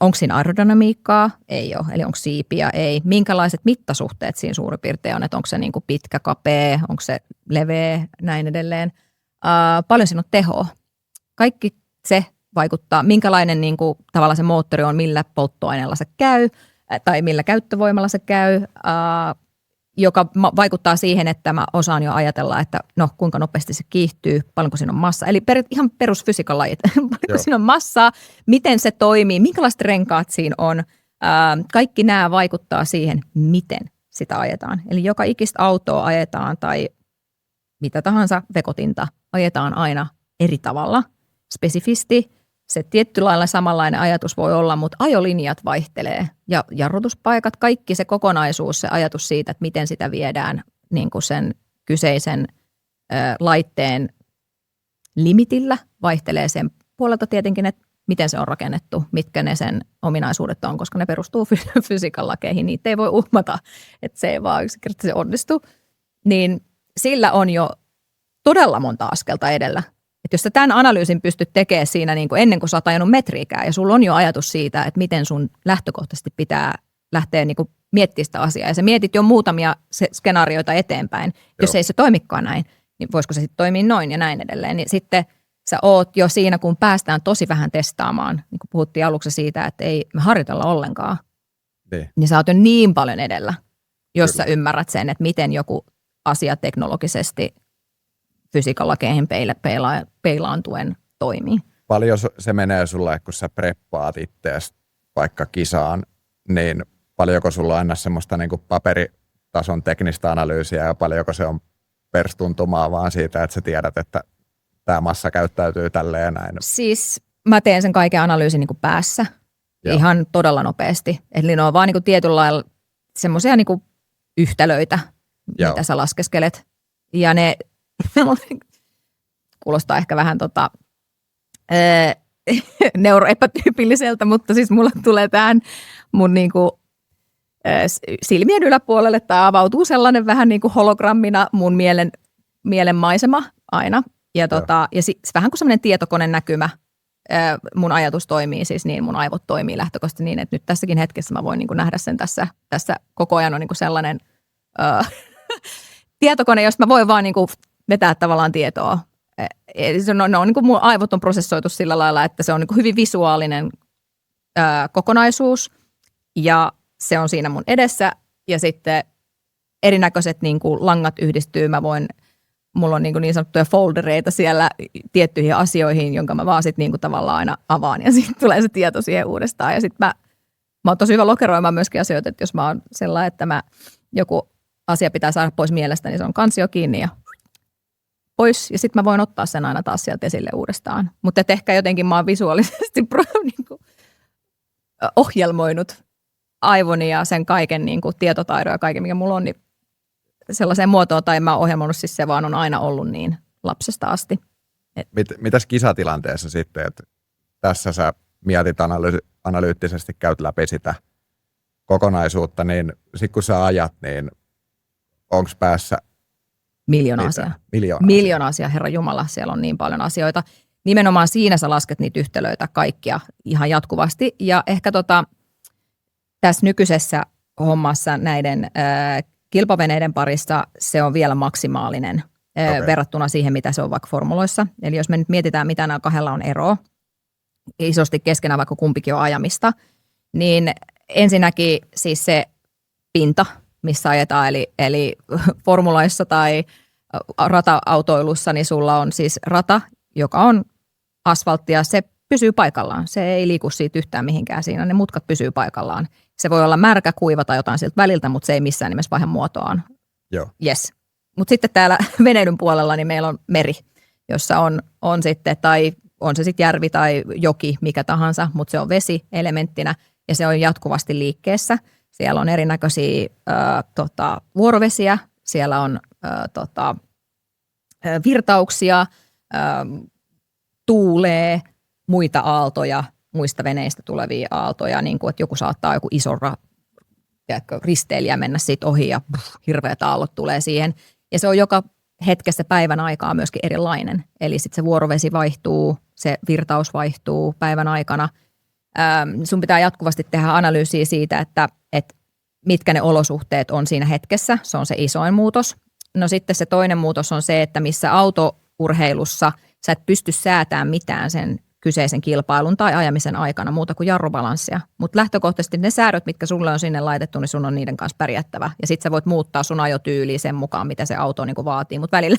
onko siinä aerodynamiikkaa, ei ole, eli onko siipiä, ei, minkälaiset mittasuhteet siinä suurin piirtein on, että onko se niin kuin pitkä, kapea, onko se leveä, näin edelleen, paljon siinä on tehoa, kaikki se vaikuttaa, minkälainen niin kuin, tavallaan se moottori on, millä polttoaineella se käy tai millä käyttövoimalla se käy, joka vaikuttaa siihen, että mä osaan jo ajatella, että no kuinka nopeasti se kiihtyy, paljonko siinä on massa. Eli ihan perusfysiikan lajit, paljonko siinä on massaa, miten se toimii, minkälaiset renkaat siinä on. Kaikki nämä vaikuttaa siihen, miten sitä ajetaan. Eli joka ikistä autoa ajetaan tai mitä tahansa vekotinta ajetaan aina eri tavalla, spesifisti. Se tietty lailla samanlainen ajatus voi olla, mutta ajolinjat vaihtelee ja jarrutuspaikat, kaikki se kokonaisuus, se ajatus siitä, että miten sitä viedään niin kuin sen kyseisen laitteen limitillä, vaihtelee sen puolelta tietenkin, että miten se on rakennettu, mitkä ne sen ominaisuudet on, koska ne perustuu fysiikan lakeihin, niitä ei voi uhmata, että se ei vaan yksinkertaisesti onnistu. Niin sillä on jo todella monta askelta edellä. Että jos sä tämän analyysin pystyt tekemään siinä niin kuin ennen kuin sä oot ajanut metriikään ja sulla on jo ajatus siitä, että miten sun lähtökohtaisesti pitää lähteä niin kuin miettimään sitä asiaa ja sä mietit jo muutamia skenaarioita eteenpäin, jos ei se toimikaan näin, niin voisiko se sitten toimia noin ja näin edelleen. Niin sitten sä oot jo siinä, kun päästään tosi vähän testaamaan, niin kuin puhuttiin aluksi siitä, että ei me harjoitella ollenkaan, niin sä oot jo niin paljon edellä, jos sä ymmärrät sen, että miten joku asia teknologisesti fysiikalakeihin peilaantuen toimii. Paljon se menee sulle, kun sä preppaat itseäsi vaikka kisaan, niin paljonko sulla on aina semmoista niin kuin paperitason teknistä analyysiä ja paljonko se on perstuntumaa vaan siitä, että sä tiedät, että tämä massa käyttäytyy tälleen ja näin. Siis mä teen sen kaiken analyysin niin kuin päässä ihan todella nopeasti. Eli ne on vaan niin kuin tietyllä lailla semmoisia niin kuin yhtälöitä, mitä sä laskeskelet. Ja ne kuulostaa ehkä vähän neuroepätyypilliseltä, mutta siis mulla tulee tähän mun niinku, silmien yläpuolelle tai avautuu sellainen vähän niin kuin hologrammina mun mielen maisema aina. Ja vähän kuin semmoinen tietokoneen näkymä. Mun ajatus toimii siis niin, mun aivot toimii lähtökohtaisesti niin, että nyt tässäkin hetkessä mä voin niin kuin nähdä sen tässä koko ajan on niin kuin sellainen tietokone, josta mä voin vaan niin kuin vetää tavallaan tietoa. Niin kuin mun aivot on prosessoitu sillä lailla, että se on niin kuin hyvin visuaalinen kokonaisuus ja se on siinä mun edessä ja sitten erinäköiset niin kuin langat yhdistyy. Mulla on niin sanottuja foldereita siellä tiettyihin asioihin, jonka mä vaan sitten niin kuin tavallaan aina avaan ja sitten tulee se tieto siihen uudestaan. Ja sitten mä oon tosi hyvä lokeroimaan myöskin asioita, että jos mä oon sellainen, että joku asia pitää saada pois mielestä, niin se on kansio kiinni ja pois. Ja sitten mä voin ottaa sen aina taas sieltä esille uudestaan. Mutta ehkä jotenkin mä oon visuaalisesti niin kuin ohjelmoinut aivoni ja sen kaiken niin kuin tietotaidon ja kaiken, mikä mulla on, niin sellaiseen muotoon, tai mä oon ohjelmoinut, siis se vaan on aina ollut niin lapsesta asti. Mitäs kisatilanteessa sitten, että tässä sä mietit analyyttisesti, käyt läpi sitä kokonaisuutta, niin sitten kun sä ajat, niin onko päässä miljoona asiaa. Miljoona asiaa, Herra Jumala, siellä on niin paljon asioita. Nimenomaan siinä sä lasket niitä yhtälöitä kaikkia ihan jatkuvasti. Ja ehkä tässä nykyisessä hommassa näiden kilpaveneiden parissa se on vielä maksimaalinen verrattuna siihen, mitä se on vaikka formuloissa. Eli jos me nyt mietitään, mitä nämä kahdella on eroa, isosti keskenään vaikka kumpikin on ajamista, niin ensinnäkin siis se pinta, missä ajetaan, eli formuloissa tai rata-autoilussa, niin sulla on siis rata, joka on asfalttia, se pysyy paikallaan. Se ei liiku siitä yhtään mihinkään siinä, ne mutkat pysyy paikallaan. Se voi olla märkä, kuiva tai jotain siltä väliltä, mutta se ei missään nimessä vaihda muotoaan. Joo. Yes. Mutta sitten täällä veneilyn puolella niin meillä on meri, jossa on sitten, tai on se sitten järvi tai joki, mikä tahansa, mutta se on vesi elementtinä ja se on jatkuvasti liikkeessä. Siellä on erinäköisiä vuorovesiä, siellä on virtauksia, tuulee, muita aaltoja, muista veneistä tulevia aaltoja, niin kuin, että joku iso risteilijä mennä siitä ohi ja hirveät aallot tulee siihen. Ja se on joka hetkessä päivän aikaa myöskin erilainen. Eli sitten se vuorovesi vaihtuu, se virtaus vaihtuu päivän aikana. Sun pitää jatkuvasti tehdä analyysiä siitä, että mitkä ne olosuhteet on siinä hetkessä. Se on se isoin muutos. No sitten se toinen muutos on se, että missä autourheilussa sä et pysty säätämään mitään sen kyseisen kilpailun tai ajamisen aikana muuta kuin jarrubalanssia. Mutta lähtökohtaisesti ne säädöt, mitkä sulle on sinne laitettu, niin sun on niiden kanssa pärjättävä. Ja sit sä voit muuttaa sun ajotyyliä sen mukaan, mitä se auto niinku vaatii. Mutta välillä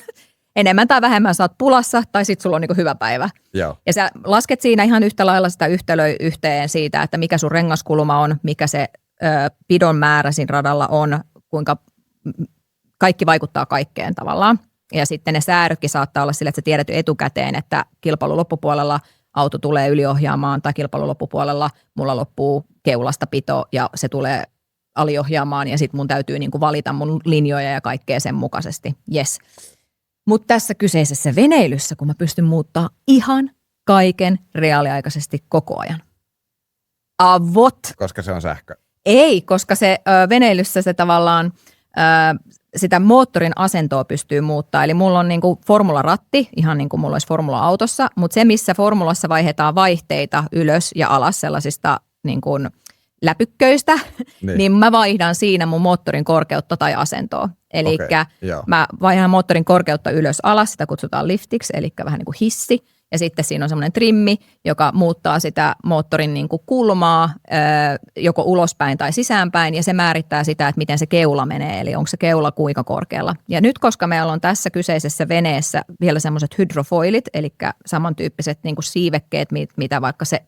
enemmän tai vähemmän sä oot pulassa tai sit sulla on niinku hyvä päivä. Joo. Ja sä lasket siinä ihan yhtä lailla sitä yhtälöä yhteen siitä, että mikä sun rengaskulma on, mikä se pidon määrä siinä radalla on, kuinka kaikki vaikuttaa kaikkeen tavallaan. Ja sitten ne säädötkin saattaa olla sille, että sä tiedät etukäteen, että kilpailun loppupuolella auto tulee yliohjaamaan tai kilpailun loppupuolella mulla loppuu keulasta pito ja se tulee aliohjaamaan ja sitten mun täytyy niinku valita mun linjoja ja kaikkea sen mukaisesti. Yes. Mutta tässä kyseisessä veneilyssä, kun mä pystyn muuttaa ihan kaiken reaaliaikaisesti koko ajan. Avot. Koska se on sähkö. Ei, koska se veneilyssä se tavallaan sitä moottorin asentoa pystyy muuttaa. Eli mulla on niinku formularatti, ihan niin kuin mulla olisi formula-autossa, mutta se, missä formulassa vaihdetaan vaihteita ylös ja alas sellaisista niin kuin läpykköistä, niin mä vaihdan siinä mun moottorin korkeutta tai asentoa. Eli mä vaihdan moottorin korkeutta ylös alas, sitä kutsutaan liftiksi, eli vähän niin kuin hissi. Ja sitten siinä on semmoinen trimmi, joka muuttaa sitä moottorin niin kuin kulmaa joko ulospäin tai sisäänpäin, ja se määrittää sitä, että miten se keula menee, eli onko se keula kuinka korkealla. Ja nyt, koska meillä on tässä kyseisessä veneessä vielä semmoiset hydrofoilit, eli samantyyppiset niin kuin siivekkeet, mitä vaikka se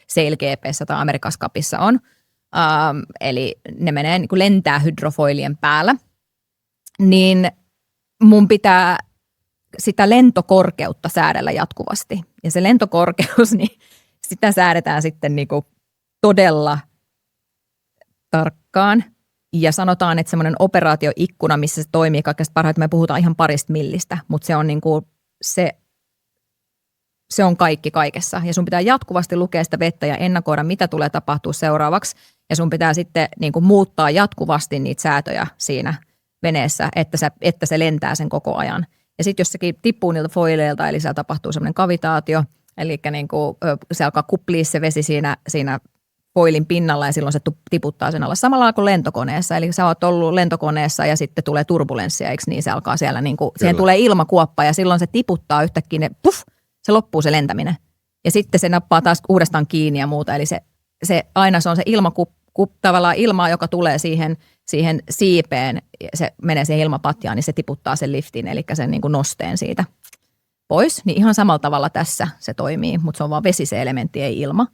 SailGP:ssä tai America's Cupissa on, eli ne menee niin kuin lentää hydrofoilien päällä, niin mun pitää sitä lentokorkeutta säädellä jatkuvasti. Ja se lentokorkeus, niin sitä säädetään sitten niin kuin todella tarkkaan. Ja sanotaan, että semmoinen operaatioikkuna, missä se toimii kaikesta parhaiten, me puhutaan ihan parista millistä, mutta se on, niin kuin, se on kaikki kaikessa. Ja sun pitää jatkuvasti lukea sitä vettä ja ennakoida, mitä tulee tapahtua seuraavaksi. Ja sun pitää sitten niin kuin muuttaa jatkuvasti niitä säätöjä siinä veneessä, että se lentää sen koko ajan. Ja sitten jos sekin tippuu niiltä foileilta, eli siellä tapahtuu semmoinen kavitaatio, eli niin kuin se alkaa kuplia se vesi siinä foilin pinnalla ja silloin se tiputtaa sen alla. Samalla kuin lentokoneessa, eli sä oot ollut lentokoneessa ja sitten tulee turbulenssia, eikö niin? Se alkaa siellä, niin kuin, siihen tulee ilmakuoppa ja silloin se tiputtaa yhtäkkiä, se loppuu se lentäminen. Ja sitten se nappaa taas uudestaan kiinni ja muuta, eli se aina se on se tavallaan ilmaa, joka tulee siihen siipeen, se menee siihen ilmapatjaan, niin se tiputtaa sen liftin, eli sen niin kuin nosteen siitä pois. Niin ihan samalla tavalla tässä se toimii, mutta se on vaan vesi se elementti, ei ilma.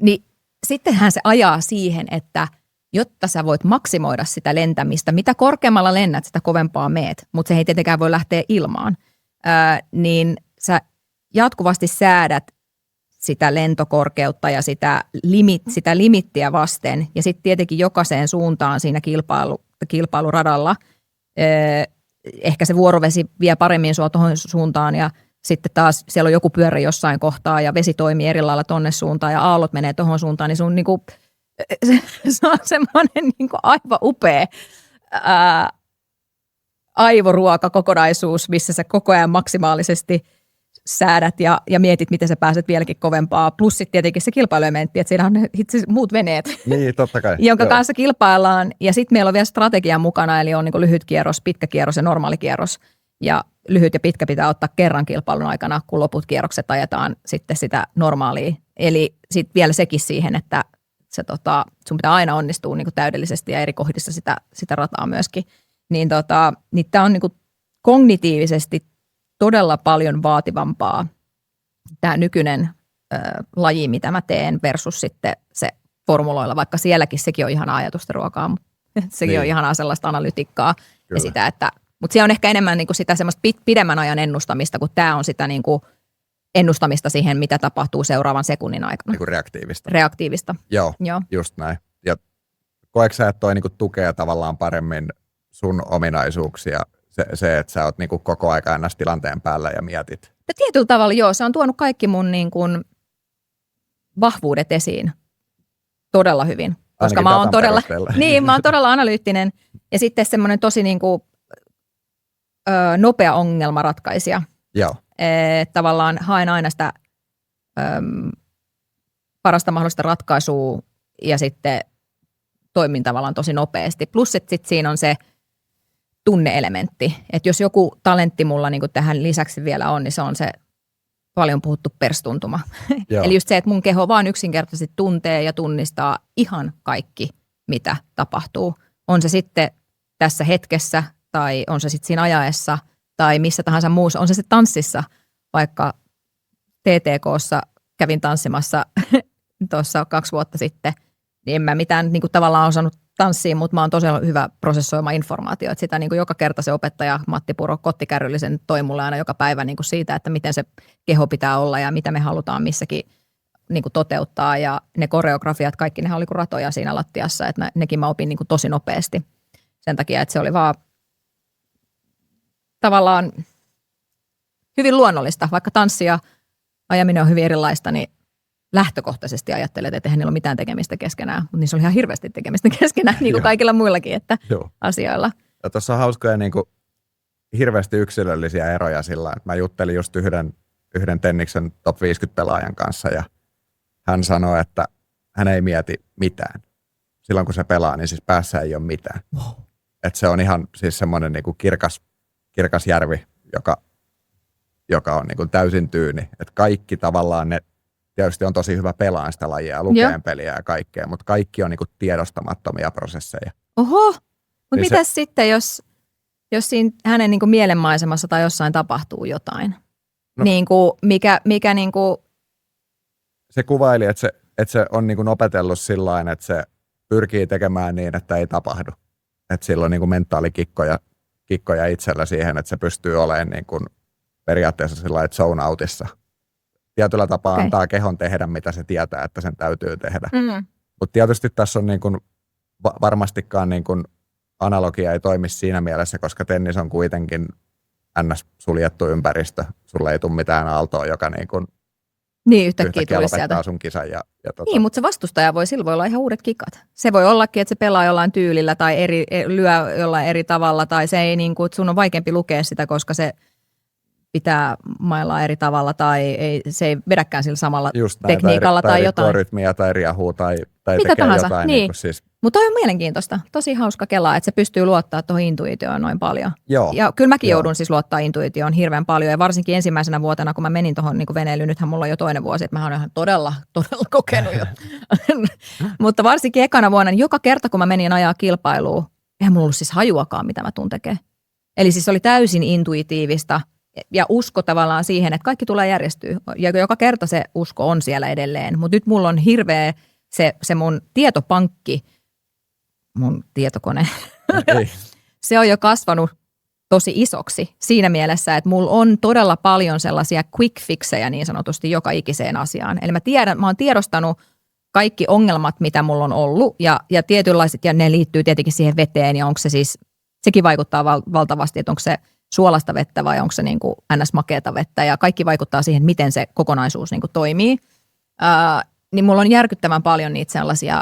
Niin sittenhän se ajaa siihen, että jotta sä voit maksimoida sitä lentämistä, mitä korkeammalla lennät, sitä kovempaa meet, mutta se ei tietenkään voi lähteä ilmaan, niin sä jatkuvasti säädät sitä lentokorkeutta ja sitä limittiä vasten. Ja sitten tietenkin jokaiseen suuntaan siinä kilpailuradalla. Ehkä se vuorovesi vie paremmin sua tuohon suuntaan ja sitten taas siellä on joku pyörä jossain kohtaa ja vesi toimii eri lailla tonne suuntaan ja aallot menee tuohon suuntaan, niin sun niinku, se on semmoinen niinku aivan upea aivoruokakokonaisuus, missä sä koko ajan maksimaalisesti säädät ja mietit, miten sä pääset vieläkin kovempaa. Plus sitten tietenkin se kilpailuelementti, että siinä on itse muut veneet, niin, totta kai. jonka kanssa kilpaillaan. Ja sitten meillä on vielä strategia mukana, eli on niin kuin lyhyt kierros, pitkä kierros ja normaali kierros. Ja lyhyt ja pitkä pitää ottaa kerran kilpailun aikana, kun loput kierrokset ajetaan sitten sitä normaalia. Eli sitten vielä sekin siihen, että sun pitää aina onnistua niin kuin täydellisesti ja eri kohdissa sitä rataa myöskin. Niin tämä on niin kuin kognitiivisesti todella paljon vaativampaa tämä nykyinen laji, mitä mä teen versus sitten se formuloilla, vaikka sielläkin sekin on ihanaa ajatusten ruokaa, mutta sekin on ihanaa sellaista analytiikkaa. Ja sitä, mutta se on ehkä enemmän niin kuin sitä semmoista pidemmän ajan ennustamista, kun tämä on sitä niin kuin ennustamista siihen, mitä tapahtuu seuraavan sekunnin aikana. Niin kuin reaktiivista. Reaktiivista. Joo, just näin. Ja koetko sä, että toi niin kuin tukee tavallaan paremmin sun ominaisuuksia? Se, että sä oot niinku koko ajan ennäs tilanteen päällä ja mietit. Ja tietyllä tavalla joo, se on tuonut kaikki mun niin kuin vahvuudet esiin todella hyvin. Koska mä oon todella analyyttinen ja sitten semmoinen tosi niin kuin, nopea ongelmanratkaisija. Joo. Tavallaan haen aina sitä parasta mahdollista ratkaisua ja sitten toimin tavallaan tosi nopeasti. Plus, että sitten siinä on se tunne-elementti. Että jos joku talentti mulla niin kuin tähän lisäksi vielä on, niin se on se paljon puhuttu perstuntuma. Eli just se, että mun keho vaan yksinkertaisesti tuntee ja tunnistaa ihan kaikki, mitä tapahtuu. On se sitten tässä hetkessä tai on se sitten siinä ajaessa tai missä tahansa muussa. On se sitten tanssissa, vaikka TTK:ssa kävin tanssimassa tuossa 2 vuotta sitten, niin en mä mitään niin kuin tavallaan osannut tanssiin, mutta mä oon tosiaan hyvä prosessoimaan informaatiota. Sitä niin kuin joka kerta se opettaja Matti Puro Kottikärryllisen toi mulle aina joka päivä niin kuin siitä, että miten se keho pitää olla ja mitä me halutaan missäkin niin kuin toteuttaa. Ja ne koreografiat, kaikki nehän oli kuin ratoja siinä lattiassa, että nekin mä opin niin kuin tosi nopeasti. Sen takia, että se oli vaan tavallaan hyvin luonnollista. Vaikka tanssi ja ajaminen on hyvin erilaista, niin lähtökohtaisesti ajattelet, että eihän niillä ole mitään tekemistä keskenään, mutta niissä oli ihan hirveästi tekemistä keskenään, niin kuin kaikilla muillakin asioilla. Ja tuossa on hauskoja niin kuin hirveästi yksilöllisiä eroja sillä, että mä juttelin just yhden Tenniksen top 50 pelaajan kanssa ja hän sanoi, että hän ei mieti mitään. Silloin kun se pelaa, niin siis päässä ei ole mitään. Wow. Että se on ihan siis semmoinen niin kuin kirkas järvi, joka on niin kuin täysin tyyni. Että kaikki tavallaan ne, tietysti on tosi hyvä pelaa sitä lajia ja lukeen peliä ja kaikkea, mutta kaikki on niin kuin tiedostamattomia prosesseja. Oho, mutta Niin mitäs sitten, jos siinä hänen niin kuin mielenmaisemassa tai jossain tapahtuu jotain? No. Niin kuin, mikä niin kuin... Se kuvaili, että se on niin kuin opetellut sillain, että se pyrkii tekemään niin, että ei tapahdu. Että sillä on niin kuin mentaalikikkoja itsellä siihen, että se pystyy olemaan niin kuin periaatteessa sillä että zone outissa. Tietyllä tapaa antaa kehon tehdä, mitä se tietää, että sen täytyy tehdä. Mutta tietysti tässä on niin kuin varmastikaan niin kuin analogia ei toimi siinä mielessä, koska tennis on kuitenkin ns. Suljettu ympäristö. Sulle ei tule mitään aaltoa, joka niin kuin yhtäkkyä lopettaa sieltä. sun kisan. Niin, mutta se vastustaja voi olla ihan uudet kikat. Se voi ollakin, että se pelaa jollain tyylillä tai lyö jollain eri tavalla, tai se ei niin kuin, sun on vaikeampi lukea sitä, koska se pitää mailaa eri tavalla, tai se ei vedäkään sillä samalla tekniikalla tai jotain. Rytmiä tai riahuu tai mitä tekee tahansa. jotain. Niin. Siis. Mutta toi on mielenkiintoista. Tosi hauska kelaa, että se pystyy luottaa tuohon intuitioon noin paljon. Joo. Ja kyllä mäkin joudun siis luottaa intuitioon hirveän paljon. Ja varsinkin ensimmäisenä vuotena, kun mä menin tuohon niin veneilyyn, nythän mulla on jo toinen vuosi, että mä oon ihan todella kokenut jo. Mutta varsinkin ekana vuonna, niin joka kerta kun mä menin ajaa kilpailuun, eihän mulla ollut siis hajuakaan, mitä mä tuun tekemään. Eli siis oli täysin intuitiivista ja usko tavallaan siihen, että kaikki tulee järjestyä. Ja joka kerta se usko on siellä edelleen. Mutta nyt mulla on hirveä se mun tietopankki, mun tietokone, se on jo kasvanut tosi isoksi siinä mielessä, että mulla on todella paljon sellaisia quick fixejä niin sanotusti joka ikiseen asiaan. Eli mä oon tiedostanut kaikki ongelmat, mitä mulla on ollut ja tietynlaiset, ja ne liittyy tietenkin siihen veteen ja onko se siis, sekin vaikuttaa valtavasti, että onko se suolasta vettä vai onko se niin kuin ns-makeata vettä ja kaikki vaikuttaa siihen, miten se kokonaisuus niin kuin toimii. Niin mulla on järkyttävän paljon niitä sellaisia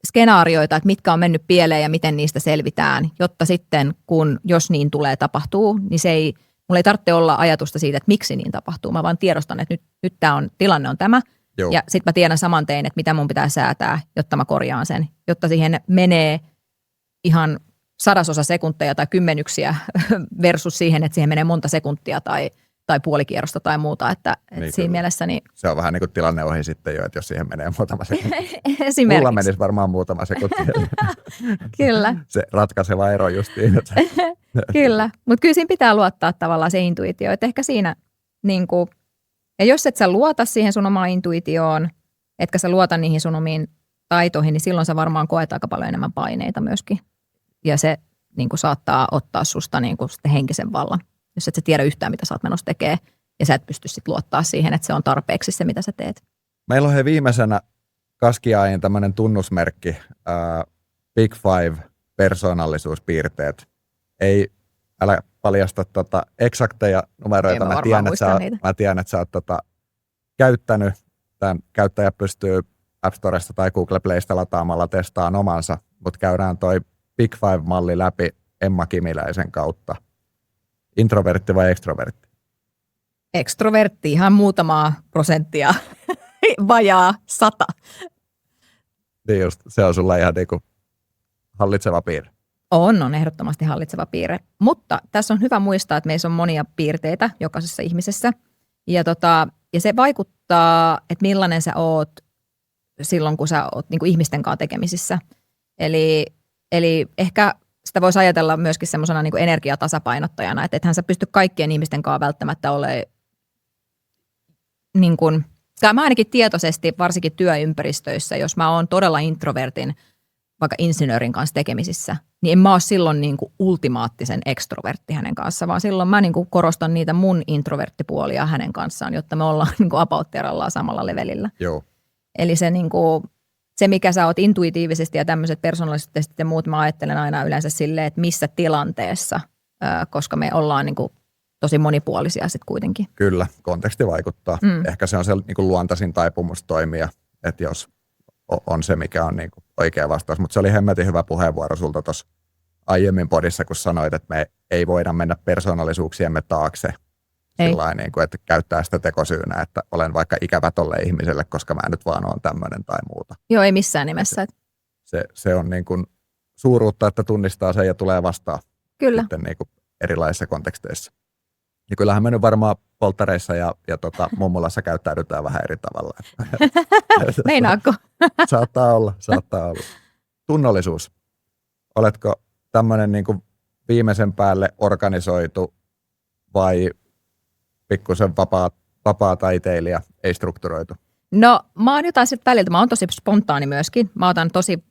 skenaarioita, että mitkä on mennyt pieleen ja miten niistä selvitään, jotta sitten, jos niin tulee tapahtuu, niin mulla ei tarvitse olla ajatusta siitä, että miksi niin tapahtuu. Mä vaan tiedostan, että nyt tilanne on tämä. Joo. Ja sitten mä tiedän saman tein, että mitä mun pitää säätää, jotta mä korjaan sen. Jotta siihen menee ihan 100 sekuntia tai kymmenyksiä versus siihen, että siihen menee monta sekuntia tai puolikierrosta tai muuta, että niin, siinä mielessä... Niin... Se on vähän niin kuin tilanne ohi sitten jo, että jos siihen menee muutama sekunti. Mulla menisi varmaan muutama sekunti. Kyllä. Se ratkaiseva ero justiin. Kyllä, mutta kyllä siinä pitää luottaa tavallaan se intuitio, että ehkä siinä niin kuin, ja jos et sä luota siihen sun omaan intuitioon, etkä sä luota niihin sun omiin taitoihin, niin silloin sä varmaan koet aika paljon enemmän paineita myöskin. Ja se niin kuin saattaa ottaa susta niin kuin sitten henkisen vallan. Jos et sä tiedä yhtään, mitä sä oot menossa tekemään, ja sä et pysty sitten luottaa siihen, että se on tarpeeksi se, mitä sä teet. Meillä on viimeisenä Kaskiain tämmöinen tunnusmerkki, Big Five persoonallisuuspiirteet. Älä paljasta eksakteja numeroita. Mä tiedän, että sä oot käyttänyt. Tämän käyttäjä pystyy App Storesta tai Google Playsta lataamalla testaan omansa, mutta käydään toi Big Five-malli läpi Emma Kimiläisen kautta. Introvertti vai ekstrovertti? Ekstrovertti, ihan muutamaa prosenttia, vajaa 100. Niin just, se on sulla ihan niinku hallitseva piirre. On ehdottomasti hallitseva piirre, mutta tässä on hyvä muistaa, että meissä on monia piirteitä jokaisessa ihmisessä. Ja se vaikuttaa, että millainen sä oot silloin, kun sä oot niinku ihmisten kanssa tekemisissä. Eli ehkä sitä voisi ajatella myöskin semmoisena niin kuin energiatasapainottajana, että ethän sä pysty kaikkien ihmisten kanssa välttämättä olemaan, niin kuin, tai mä ainakin tietoisesti, varsinkin työympäristöissä, jos mä oon todella introvertin, vaikka insinöörin kanssa tekemisissä, niin en mä ole silloin niin kuin ultimaattisen ekstrovertti hänen kanssaan, vaan silloin mä niin kuin korostan niitä mun introverttipuolia hänen kanssaan, jotta me ollaan niin kuin about-terallaan samalla levelillä. Joo. Eli se niin kuin, se, mikä sä oot intuitiivisesti ja tämmöiset persoonalliset testit ja muut, mä ajattelen aina yleensä silleen, että missä tilanteessa, koska me ollaan niin kuin tosi monipuolisia sitten kuitenkin. Kyllä, konteksti vaikuttaa. Ehkä se on se niin kuin luontaisin taipumus toimia, että jos on se, mikä on niin kuin oikea vastaus. Mutta se oli hemmetin hyvä puheenvuoro sulta tuossa aiemmin podissa, kun sanoit, että me ei voida mennä persoonallisuuksiemme taakse. sillain, niin kuin, että käyttää sitä tekosyynä, että olen vaikka ikävä tolle ihmiselle, koska mä nyt vaan oon tämmöinen tai muuta. Joo, ei missään nimessä. Se on niin kuin suuruutta, että tunnistaa sen ja tulee vastaan. Kyllä. Sitten niin kuin erilaisissa konteksteissa. Ja kyllähän me nyt varmaan polttareissa ja mummulassa käyttäydytään vähän eri tavalla. Meinaatko? Saattaa olla. Tunnollisuus. Oletko tämmöinen niin kuin viimeisen päälle organisoitu vai pikkusen vapaa taiteilija, ei strukturoitu? No mä oon jotain sitten väliltä. Mä oon tosi spontaani myöskin. Mä otan tosi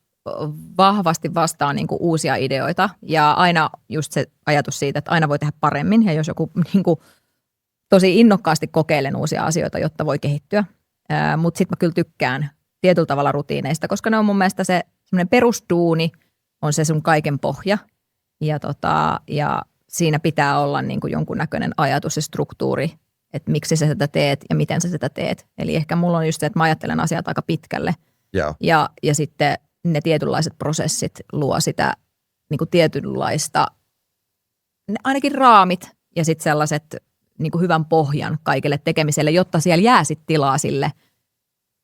vahvasti vastaan niin kuin uusia ideoita ja aina just se ajatus siitä, että aina voi tehdä paremmin ja jos joku niin kuin, tosi innokkaasti kokeilen uusia asioita, jotta voi kehittyä. Mutta sitten mä kyllä tykkään tietyllä tavalla rutiineista, koska ne on mun mielestä se semmoinen perusduuni on se sun kaiken pohja ja siinä pitää olla niin kuin jonkunnäköinen ajatus ja struktuuri, että miksi sä sitä teet ja miten sä sitä teet. Eli ehkä mulla on just se, että mä ajattelen asiat aika pitkälle ja sitten ne tietynlaiset prosessit luo sitä niin kuin tietynlaista, ainakin raamit ja sitten sellaiset niin kuin hyvän pohjan kaikelle tekemiselle, jotta siellä jää sitten tilaa sille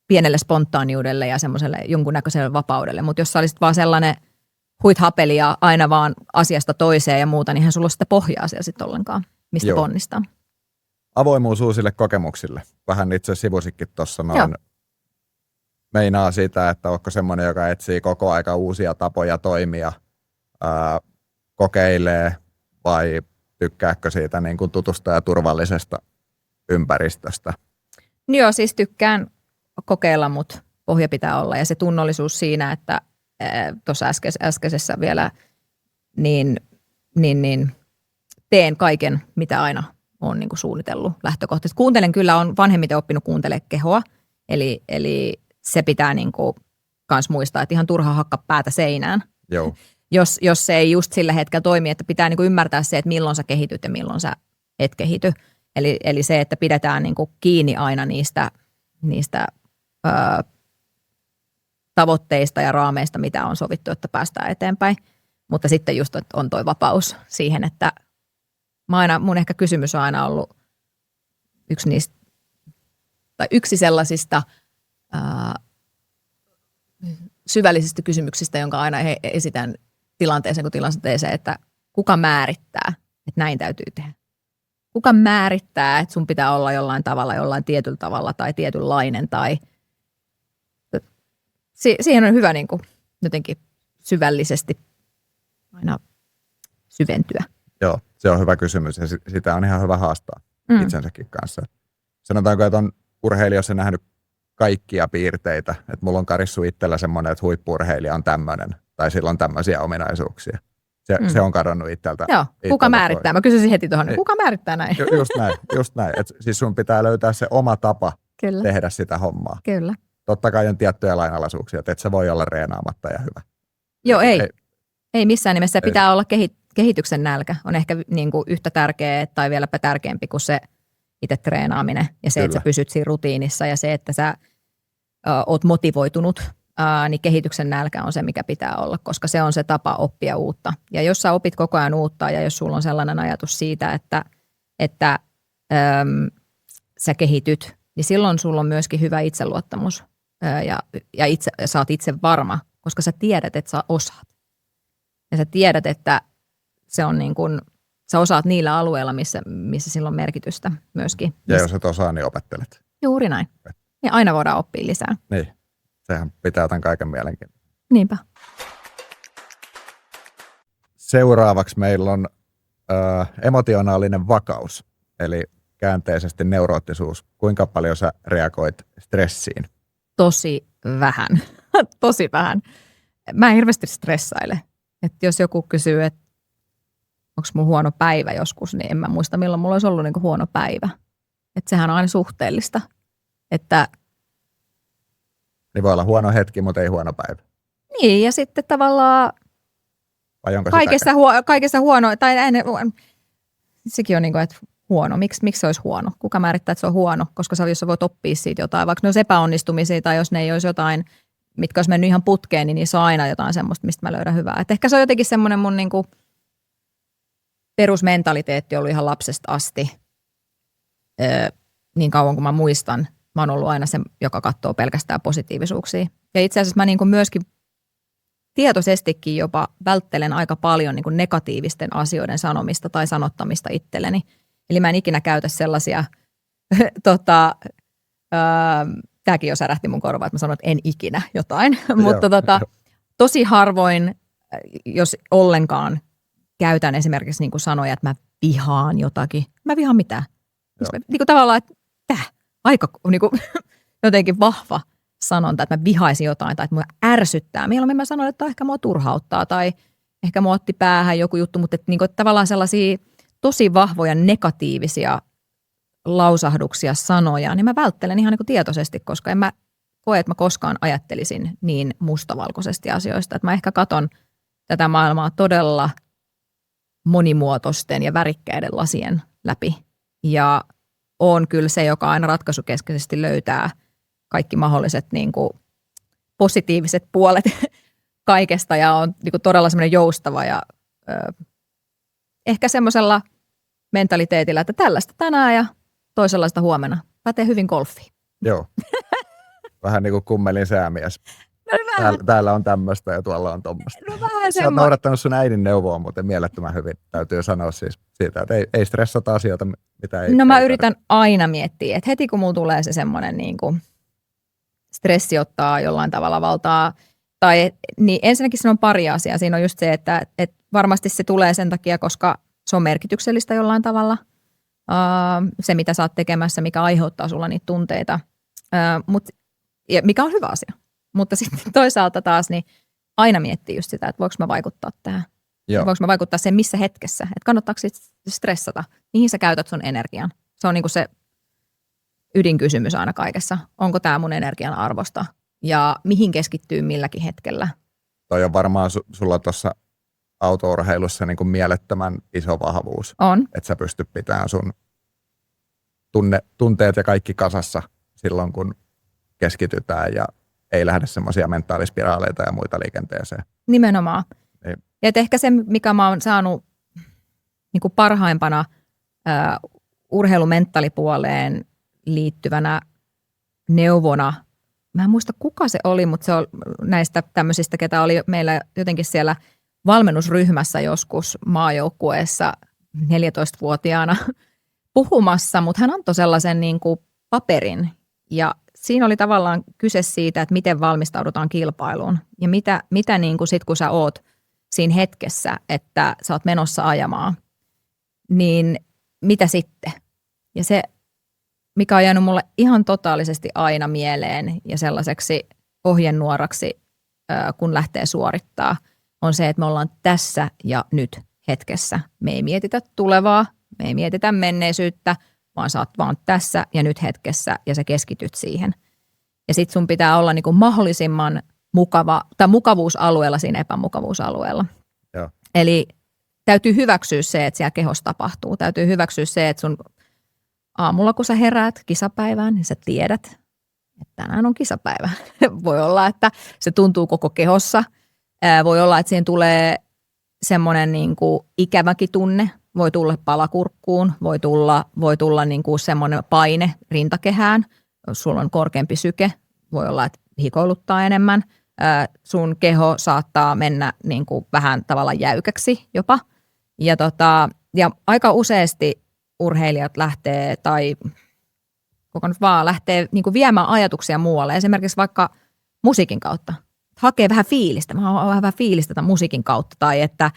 pienelle spontaaniudelle ja semmoiselle jonkunnäköiselle vapaudelle. Mutta jos sä olisit vaan sellainen huithapeli ja aina vaan asiasta toiseen ja muuta, niin eihän sulla ole sitä pohjaa siellä sitten ollenkaan, mistä ponnistaa. Avoimuus uusille kokemuksille. Vähän itse sivusikin tuossa noin. Meinaa sitä, että onko semmoinen, joka etsii koko aika uusia tapoja toimia, kokeilee vai tykkääkö siitä niin kuin tutusta ja turvallisesta ympäristöstä? Joo, siis tykkään kokeilla, mutta pohja pitää olla. Ja se tunnollisuus siinä, että tuossa äskeisessä vielä niin teen kaiken, mitä aina olen niin kuin suunnitellut lähtökohtaisesti. Kuuntelen kyllä, on vanhemmiten oppinut kuuntelemaan kehoa, eli se pitää niin kuin kans muistaa, että ihan turha hakka päätä seinään. Joo. Jos se ei just sillä hetkellä toimi, että pitää niin kuin ymmärtää se, että milloin sä kehityt ja milloin sä et kehity. Eli se, että pidetään niin kuin kiinni aina niistä tavoitteista ja raameista, mitä on sovittu, että päästään eteenpäin. Mutta sitten just on toi vapaus siihen, että mun ehkä kysymys on aina ollut yksi sellaisista syvällisistä kysymyksistä, jonka aina esitän tilanteeseen kuin tilanteeseen, että kuka määrittää, että näin täytyy tehdä? Kuka määrittää, että sun pitää olla jollain tavalla, jollain tietyllä tavalla tai tietynlainen tai siihen on hyvä niin kuin jotenkin syvällisesti aina syventyä. Joo, se on hyvä kysymys ja sitä on ihan hyvä haastaa itsensäkin kanssa. Sanotaanko, että on urheilijoissa nähnyt kaikkia piirteitä, että mulla on karissu itsellä semmoinen, että huippu-urheilija on tämmöinen tai sillä on tämmöisiä ominaisuuksia. Se on kadonnut itseltä. Joo, kuka määrittää? Mä kysyisin heti tuohon, kuka määrittää näin? Just näin. Et siis sun pitää löytää se oma tapa Kyllä. tehdä sitä hommaa. Kyllä. Totta kai on tiettyjä lainalaisuuksia, että et se voi olla reenaamatta ja hyvä. Joo, ei missään nimessä. Pitää olla kehityksen nälkä. On ehkä niin kuin yhtä tärkeä tai vieläpä tärkeämpi kuin se itse treenaaminen ja se, Kyllä. että sä pysyt siinä rutiinissa ja se, että sä oot motivoitunut, niin kehityksen nälkä on se, mikä pitää olla, koska se on se tapa oppia uutta. Ja jos sä opit koko ajan uutta ja jos sulla on sellainen ajatus siitä, että sä kehityt, niin silloin sulla on myöskin hyvä itseluottamus ja sä oot itse varma, koska sä tiedät, että sä osaat. Ja sä tiedät, että se on niin kuin, sä osaat niillä alueilla, missä sillä on merkitystä myöskin. Ja jos et osaa, niin opettelet. Juuri näin. Ja aina voidaan oppia lisää. Niin, sehän pitää tämän kaiken mielenkiintoista. Niinpä. Seuraavaksi meillä on emotionaalinen vakaus, eli käänteisesti neuroottisuus. Kuinka paljon sä reagoit stressiin? Tosi vähän. Tosi vähän. Mä en hirveästi stressaile. Että jos joku kysyy, että onko mulla huono päivä joskus, niin en mä muista, milloin mulla olisi ollut niinku huono päivä. Että sehän on aina suhteellista. Että niin voi olla huono hetki, mutta ei huono päivä. Niin, ja sitten tavallaan kaikessa huono, tai sekin on niin kuin, että huono. Miksi se olisi huono? Kuka määrittää, että se on huono? Koska jos sä voit oppia siitä jotain, vaikka ne olisi epäonnistumisia tai jos ne ei olisi jotain, mitkä olisi mennyt ihan putkeen, niin niissä on aina jotain semmoista, mistä mä löydän hyvää. Et ehkä se on jotenkin semmoinen mun niin kuin perusmentaliteetti ollut ihan lapsesta asti. niin kauan kuin mä muistan. Mä oon ollut aina se, joka katsoo pelkästään positiivisuuksia. Ja itse asiassa mä niin kuin myöskin tietoisestikin jopa välttelen aika paljon niin kuin negatiivisten asioiden sanomista tai sanottamista itselleni. Eli mä en ikinä käytä sellaisia, tämäkin jo särähti mun korvaan, että mä sanon, että en ikinä jotain. Mutta tosi harvoin, jos ollenkaan käytän esimerkiksi niin kuin sanoja, että mä vihaan jotakin. Mä vihaan mitään. Niin kuin tavallaan, että aika niin kuin, jotenkin vahva sanonta, että mä vihaisin jotain tai että mua ärsyttää. Mieluummin mä sanon, että ehkä mua turhauttaa tai ehkä mua otti päähän joku juttu, mutta että, niin kuin, että tavallaan sellaisia tosi vahvoja negatiivisia lausahduksia, sanoja, niin mä välttelen ihan niin kuin tietoisesti, koska en mä koe, että mä koskaan ajattelisin niin mustavalkoisesti asioista. Että mä ehkä katon tätä maailmaa todella monimuotoisten ja värikkäiden lasien läpi. Ja on kyllä se, joka aina ratkaisukeskeisesti löytää kaikki mahdolliset niin kuin positiiviset puolet kaikesta ja on niin kuin todella semmoinen joustava ja ehkä semmoisella mentaliteetillä, että tällaista tänään ja toisenlaista huomenna. Pätee hyvin golfiin. Joo. Vähän niin kuin kummelin säämies. Täällä on tämmöistä ja tuolla on tommoista. No vähän sä oot noudattanut sun äidin neuvoa muuten mielettömän hyvin. Täytyy sanoa siis siitä, että ei stressata asioita, mitä ei. No mä yritän aina miettiä, että heti kun mulla tulee se semmoinen niin kuin stressi ottaa jollain tavalla valtaa, tai niin ensinnäkin siinä on pari asiaa. Siinä on just se, että varmasti se tulee sen takia, koska se on merkityksellistä jollain tavalla. Se, mitä sä oot tekemässä, mikä aiheuttaa sulla niitä tunteita, mikä on hyvä asia. Mutta sitten toisaalta taas niin aina miettii just sitä, että voiko mä vaikuttaa tähän. Voinko mä vaikuttaa sen missä hetkessä. Että kannattaako stressata, mihin sä käytät sun energian. Se on niinku se ydinkysymys aina kaikessa. Onko tämä mun energian arvosta ja mihin keskittyy milläkin hetkellä. Toi on varmaan sulla tuossa autourheilussa niin kuin mielettömän iso vahvuus. On. Että sä pystyt pitämään sun tunteet ja kaikki kasassa silloin, kun keskitytään ja ei lähde semmoisia mentaalispiraaleita ja muita liikenteeseen. Nimenomaan. Niin. Ja ehkä se, mikä mä oon saanut niin kuin parhaimpana urheilumenttaalipuoleen liittyvänä neuvona, mä en muista kuka se oli, mutta se on näistä tämmöisistä, ketä oli meillä jotenkin siellä valmennusryhmässä joskus maajoukkueessa 14-vuotiaana puhumassa, mutta hän antoi sellaisen niin kuin paperin ja siinä oli tavallaan kyse siitä, että miten valmistaudutaan kilpailuun ja mitä niin kuin sit, kun sä oot siinä hetkessä, että sä oot menossa ajamaan, niin mitä sitten? Ja se, mikä on jäänyt mulle ihan totaalisesti aina mieleen ja sellaiseksi ohjenuoraksi, kun lähtee suorittaa, on se, että me ollaan tässä ja nyt hetkessä. Me ei mietitä tulevaa, me ei mietitä menneisyyttä, vaan sä oot vaan tässä ja nyt hetkessä ja sä keskityt siihen. Ja sit sun pitää olla niinku mahdollisimman mukava, tai mukavuusalueella siinä epämukavuusalueella. Joo. Eli täytyy hyväksyä se, että siellä kehossa tapahtuu. Täytyy hyväksyä se, että sun aamulla kun sä heräät kisapäivään, niin sä tiedät, että tänään on kisapäivä. Voi olla, että se tuntuu koko kehossa. Voi olla, että siihen tulee semmoinen niinku ikäväkin tunne. Voi tulla palakurkkuun, voi tulla niinku semmoinen paine rintakehään. Sulla on korkeampi syke, voi olla, että hikoiluttaa enemmän. Sun keho saattaa mennä niinku vähän tavallaan jäykäksi jopa. Ja aika useasti urheilijat lähtee tai koko nyt vaan lähtee niinku viemään ajatuksia muualle. Esimerkiksi vaikka musiikin kautta. Hakee vähän fiilistä. Mä haluan vähän fiilistä tämän musiikin kautta. Tai että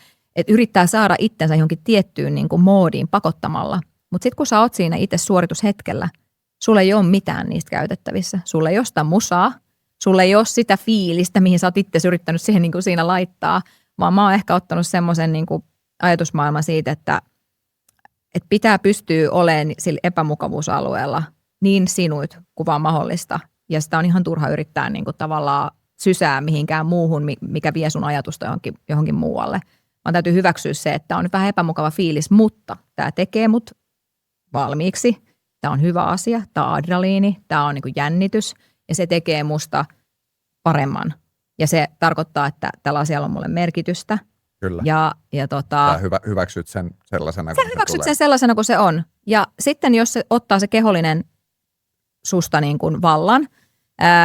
yrittää saada itsensä johonkin tiettyyn niinku moodiin pakottamalla. Mutta sitten kun sä oot siinä itse suoritushetkellä, sulla ei ole mitään niistä käytettävissä. Sulla ei ole sitä musaa. Sulla ei ole sitä fiilistä, mihin sä oot itse yrittänyt siihen niinku siinä laittaa. Vaan mä oon ehkä ottanut semmoisen niinku ajatusmaailman siitä, että pitää pystyä olemaan sillä epämukavuusalueella niin sinuit kuin vaan mahdollista. Ja sitä on ihan turha yrittää niin kuin tavallaan sysää mihinkään muuhun, mikä vie sun ajatusta johonkin muualle. Vaan täytyy hyväksyä se, että on nyt vähän epämukava fiilis, mutta tämä tekee mut valmiiksi. Tämä on hyvä asia, tämä on adrenaliini, tämä on niin kuin jännitys ja se tekee musta paremman. Ja se tarkoittaa, että tällä asialla on mulle merkitystä. Kyllä. Ja hyväksyt sen sellaisena, sen sellaisena kuin se on. Ja sitten jos se ottaa se kehollinen susta niin kuin vallan,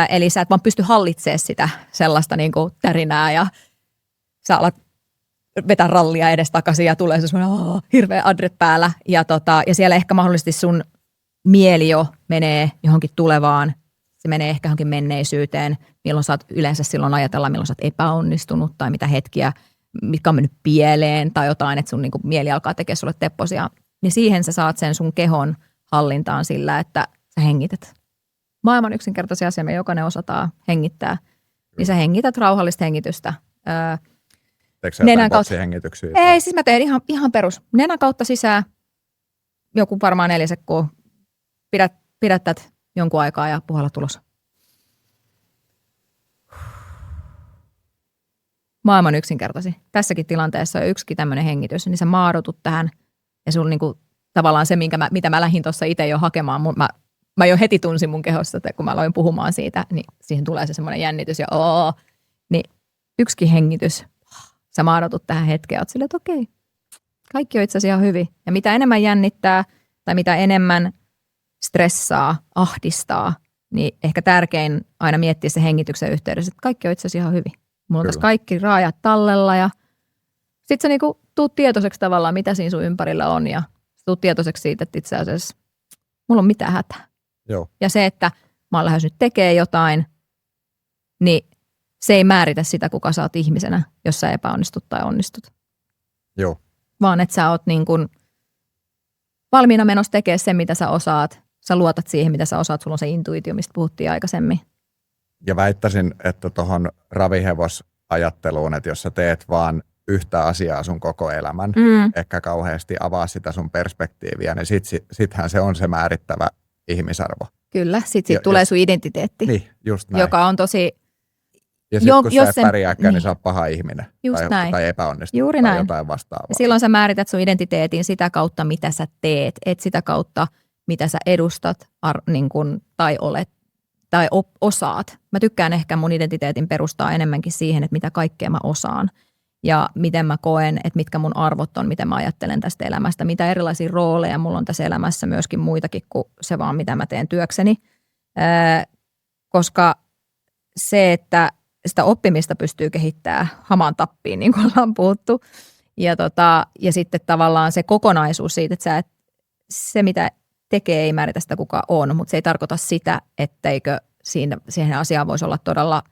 eli sä et vaan pysty hallitsemaan sitä sellaista niin kuin tärinää ja sä alat vetää rallia edestakaisin ja tulee se semmoinen hirveä adre päällä ja siellä ehkä mahdollisesti sun mieli jo menee johonkin tulevaan, se menee ehkä johonkin menneisyyteen, milloin saat yleensä silloin ajatella, milloin sä oot epäonnistunut tai mitä hetkiä, mitkä on mennyt pieleen tai jotain, että sun niin kuin mieli alkaa tekemään sulle tepposia, niin siihen sä saat sen sun kehon hallintaan sillä, että sä hengität. Maailman yksinkertaisia asia, me jokainen osataan hengittää, niin sä hengität rauhallista hengitystä. Teekö sä jotain boksihengityksiä? Ei, siis mä teen ihan perus. Nenän kautta sisään, joku varmaan 4 sekkoa. Pidätät jonkun aikaa ja puhalla tulos. Maailman yksinkertaisi. Tässäkin tilanteessa on yksikin tämmöinen hengitys, niin sä maadotut tähän ja sun niinku, tavallaan se, mitä mä lähdin tuossa itse jo hakemaan, mä jo heti tunsin mun kehossa, että kun mä aloin puhumaan siitä, niin siihen tulee se semmoinen jännitys ja niin yksikin hengitys. Sä maadotut tähän hetkeen, oot silleen, että okei, kaikki on itse asiassa ihan hyvin. Ja mitä enemmän jännittää tai mitä enemmän stressaa, ahdistaa, niin ehkä tärkein aina miettiä se hengityksen yhteydessä, että kaikki on itse asiassa ihan hyvin. Mulla on tässä kaikki raajat tallella ja sit sä niinku tuut tietoiseksi tavallaan, mitä siinä sun ympärillä on ja tuut tietoiseksi siitä, että itse asiassa mulla on mitään hätää. Joo. Ja se, että mä oon lähes nyt tekemään jotain, niin se ei määritä sitä, kuka sä oot ihmisenä, jos sä epäonnistut tai onnistut. Joo. Vaan että sä oot niin kuin valmiina menossa tekemään sen, mitä sä osaat. Sä luotat siihen, mitä sä osaat. Sulla on se intuitio, mistä puhuttiin aikaisemmin. Ja väittäisin, että tuohon ravihevosajatteluun, että jos sä teet vaan yhtä asiaa sun koko elämän, ehkä kauheasti avaa sitä sun perspektiiviä, niin sittenhän se on se määrittävä ihmisarvo. Kyllä, sitten tulee sun identiteetti. Niin, just näin. Joka on tosi... Ja sitten kun sä et pärjääkään, niin sä oot paha ihminen. Tai epäonnistunut juuri tai näin. Jotain vastaavaa. Ja silloin sä määrität sun identiteetin sitä kautta, mitä sä teet, et sitä kautta, mitä sä edustat niin kun, tai olet tai osaat. Mä tykkään ehkä mun identiteetin perustaa enemmänkin siihen, että mitä kaikkea mä osaan ja miten mä koen, että mitkä mun arvot on, miten mä ajattelen tästä elämästä, mitä erilaisia rooleja mulla on tässä elämässä myöskin muitakin kuin se vaan, mitä mä teen työkseni. Koska se, että sitä oppimista pystyy kehittämään hamaan tappiin, niin kuin ollaan puhuttu. Ja sitten tavallaan se kokonaisuus siitä, että se mitä tekee ei määritä sitä kuka on, mutta se ei tarkoita sitä, etteikö siihen asiaan voisi olla todella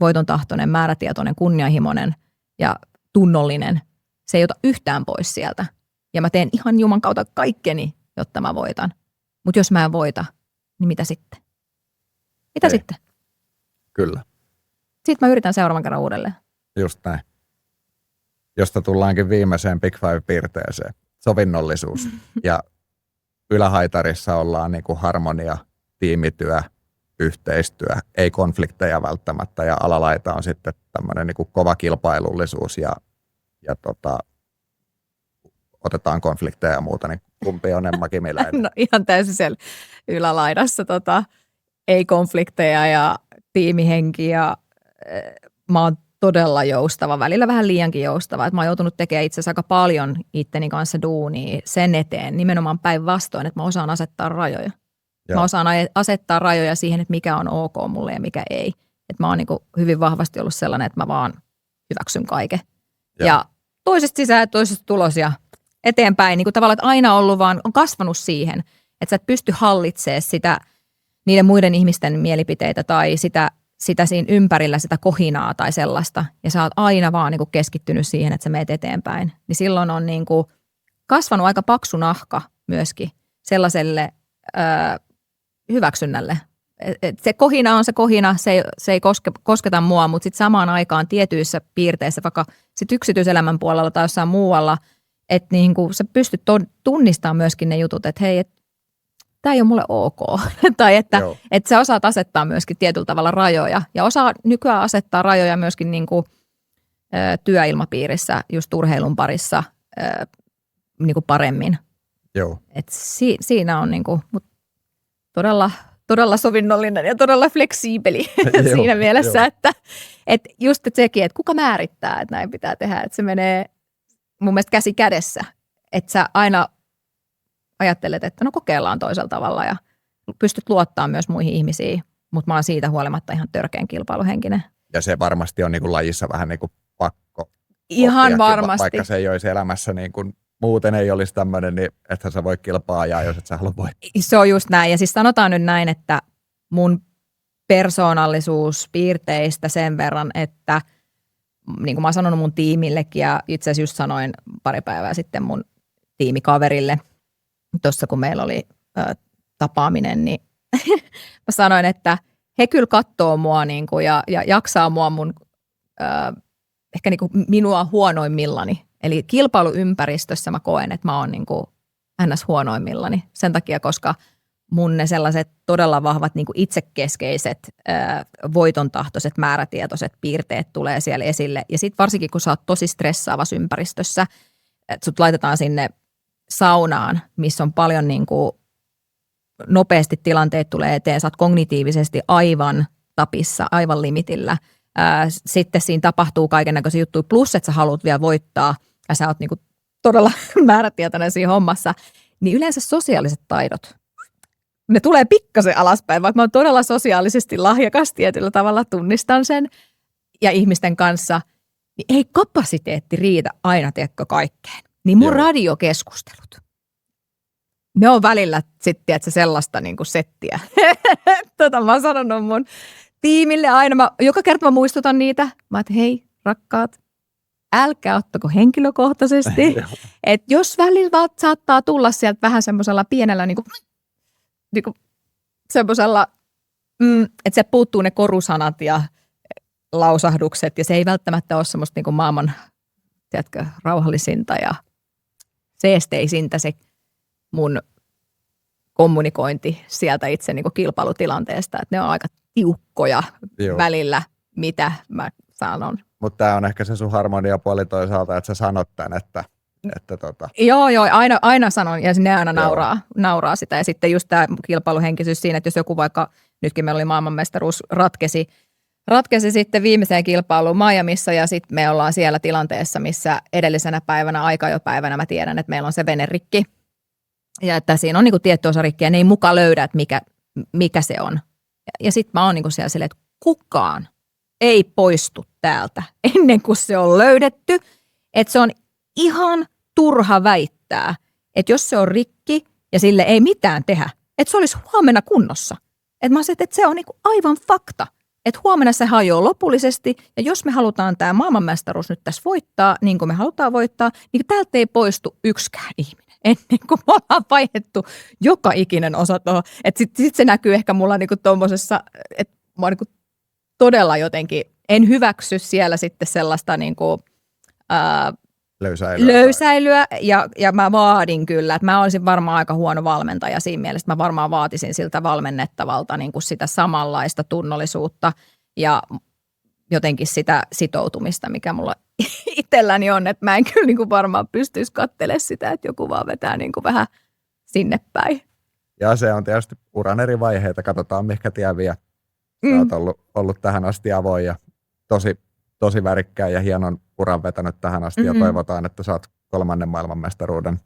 voitontahtoinen, määrätietoinen, kunnianhimoinen ja tunnollinen. Se ei ota yhtään pois sieltä. Ja mä teen ihan Juman kautta kaikkeni, jotta mä voitan. Mutta jos mä en voita, niin mitä sitten? Mitä sitten? Kyllä. Sitten mä yritän seuraavan kerran uudelleen. Just näin. Josta tullaankin viimeiseen Big Five-piirteeseen. Sovinnollisuus. Ja ylähaitarissa ollaan niin kuin harmonia, tiimityö, yhteistyö, ei konflikteja välttämättä. Ja alalaita on sitten tämmöinen niin kuin kova kilpailullisuus ja otetaan konflikteja ja muuta, niin kumpi on Emma Kimiläinen? No ihan täysin siellä ylälaidassa ei konflikteja ja tiimihenki ja mä oon todella joustava, välillä vähän liiankin joustava. Että mä oon joutunut tekemään itse asiassa aika paljon itteni kanssa duunia sen eteen, nimenomaan päinvastoin, että mä osaan asettaa rajoja. Joo. Mä osaan asettaa rajoja siihen, että mikä on ok mulle ja mikä ei. Että mä oon niin kuin hyvin vahvasti ollut sellainen, että mä vaan hyväksyn kaiken. Joo. Ja toisesta sisään, toisesta tulos ja eteenpäin. Niin kuin tavallaan, että aina ollut vaan, on kasvanut siihen, että sä et pysty hallitsemaan sitä niiden muiden ihmisten mielipiteitä tai sitä siinä ympärillä, sitä kohinaa tai sellaista. Ja sä oot aina vaan niin kuin keskittynyt siihen, että sä meet eteenpäin. Niin silloin on niin kuin kasvanut aika paksu nahka myöskin sellaiselle hyväksynnälle. Se kohina on se kohina, se ei kosketa mua, mutta sitten samaan aikaan tietyissä piirteissä, vaikka sit yksityiselämän puolella tai jossain muualla, että niin kuin sä pystyt tunnistamaan myöskin ne jutut, että hei, tämä ei ole mulle ok. Tai että sä osaat asettaa myöskin tietyllä tavalla rajoja. Ja osaa nykyään asettaa rajoja myöskin niin kuin, työilmapiirissä, just urheilun parissa niin kuin paremmin. Joo. Et siinä on niin kuin, todella sovinnollinen ja todella fleksiibeli siinä mielessä, että just sekin, että kuka määrittää, että näin pitää tehdä. Että se menee mun mielestä käsi kädessä. että sä aina ajattelet, että no kokeillaan toisella tavalla ja pystyt luottaa myös muihin ihmisiin, mutta mä oon siitä huolimatta ihan törkeän kilpailuhenkinen. Ja se varmasti on niin kuin lajissa vähän niin kuin pakko. Ihan varmasti. Vaikka se ei olisi elämässä niin kuin, muuten ei olisi tämmöinen, niin että sä voi kilpaa jos et sä halua voittaa. Se on just näin. Ja siis sanotaan nyt näin, että mun persoonallisuuspiirteistä sen verran, että niin kuin mä oon sanonut mun tiimillekin ja itse asiassa just sanoin pari päivää sitten mun tiimikaverille, tuossa kun meillä oli tapaaminen, niin mä sanoin, että he kyllä katsoo mua niin kuin, ja jaksaa mua mun ehkä niin kuin minua huonoimmillani. Eli kilpailuympäristössä mä koen, että mä oon niin kuin ns. Huonoimmillani. Sen takia, koska mun ne sellaiset todella vahvat niin kuin itsekeskeiset, voitontahtoiset, määrätietoiset piirteet tulee siellä esille. Ja sitten varsinkin, kun sä oot tosi stressaavassa ympäristössä, että sut laitetaan sinne saunaan, missä on paljon niin kuin nopeasti tilanteet tulee eteen, sä oot kognitiivisesti aivan tapissa, aivan limitillä. Sitten siinä tapahtuu kaikennäköisiä juttuja, plus että sä haluat vielä voittaa ja sä oot niinku todella määrätietoinen siinä hommassa, niin yleensä sosiaaliset taidot, ne tulee pikkasen alaspäin, vaikka mä oon todella sosiaalisesti lahjakas tietyllä tavalla, tunnistan sen ja ihmisten kanssa, niin ei kapasiteetti riitä aina tiedätkö kaikkeen. Niin mun radiokeskustelut, ne on välillä sitten sellaista niinku settiä. Mä oon sanonut mun tiimille aina, joka kerta mä muistutan niitä, mä että hei rakkaat, älkää ottako henkilökohtaisesti, että jos välillä saattaa tulla sieltä vähän semmoisella pienellä niinku semmoisella, että se puuttuu ne korusanat ja lausahdukset ja se ei välttämättä ole semmoista niinku maailman, tiedätkö, rauhallisinta ja seesteisintä se mun kommunikointi sieltä itse niinku kilpailutilanteesta, että ne on aika tiukkoja välillä, mitä mä sanon. Mutta tämä on ehkä se sun harmoniapuoli toisaalta, että sä sanot tämän, että Joo, aina sanon ja ne aina nauraa sitä. Ja sitten just tämä kilpailuhenkisyys siinä, että jos joku vaikka, nytkin meillä oli maailmanmestaruus, ratkesi sitten viimeiseen kilpailuun Miamissa ja sitten me ollaan siellä tilanteessa, missä edellisenä päivänä, aikajopäivänä mä tiedän, että meillä on se venerikki. Ja että siinä on niinku tietty osa rikkiä, ne ei muka löydä, että mikä se on. Ja sitten mä oon niinku siellä silleen, että kukaan ei poistu täältä ennen kuin se on löydetty. Että se on ihan turha väittää, että jos se on rikki ja sille ei mitään tehdä, että se olisi huomenna kunnossa. Että mä sanoin, että se on niinku aivan fakta. Että huomenna se hajoaa lopullisesti ja jos me halutaan tämä maailmanmestaruus nyt tässä voittaa, niin kuin me halutaan voittaa, niin täältä ei poistu yksikään ihminen. Ennen kuin me ollaan vaihdettu joka ikinen osa tuohon. Että sit se näkyy ehkä mulla niinku tommosessa, että mä niinku todella jotenkin, en hyväksy siellä sitten sellaista niinku, löysäilyä ja mä vaadin kyllä, että mä olisin varmaan aika huono valmentaja siinä mielessä, mä varmaan vaatisin siltä valmennettavalta niinku sitä samanlaista tunnollisuutta ja jotenkin sitä sitoutumista, mikä mulla itselläni on, että mä en kyllä niin kuin varmaan pystyisi katselemaan sitä, että joku vaan vetää niin kuin vähän sinne päin. Ja se on tietysti uran eri vaiheita, katsotaan mihinkä tie vie. Sä oot ollut tähän asti avoin ja tosi värikkään ja hienon uran vetänyt tähän asti ja toivotaan, että saat 3. maailmanmestaruuden.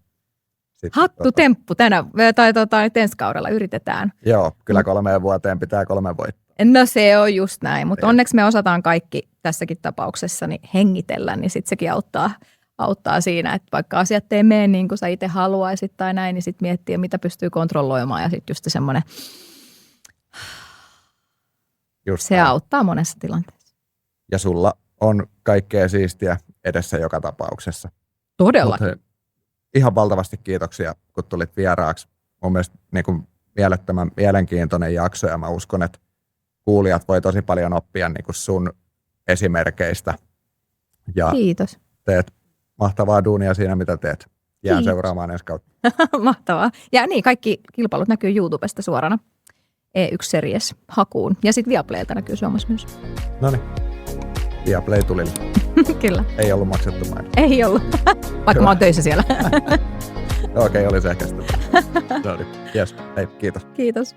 Hattutemppu tai ensi kaudella yritetään. Joo, kyllä 3 vuoteen pitää 3 voittaa. No se on just näin, mutta onneksi me osataan kaikki tässäkin tapauksessa niin hengitellä, niin sitten sekin auttaa siinä, että vaikka asiat ei mene niin kuin sä itse haluaisit tai näin, niin sitten miettiä, mitä pystyy kontrolloimaan ja sitten just semmoinen, se auttaa monessa tilanteessa. Ja sulla on kaikkea siistiä edessä joka tapauksessa. Todellakin. Ihan valtavasti kiitoksia, kun tulit vieraaksi. Mun mielestä niin kuin mielettömän mielenkiintoinen jakso ja mä uskon, että kuulijat voi tosi paljon oppia niin kuin sun esimerkkeistä. Ja kiitos. Teet mahtavaa duunia siinä, mitä teet. Jään seuraamaan ensi kautta. Mahtavaa. Ja niin, kaikki kilpailut näkyy YouTubesta suorana E1 Series hakuun. Ja sitten Viaplaylta näkyy Suomessa myös. Noniin. Viaplay tuli. Kyllä. Ei ollut maksettu mainos. Ei ollut, vaikka mä oon töissä siellä. Okei, oli se ehkä sitä. Yes. Hei, kiitos. Kiitos.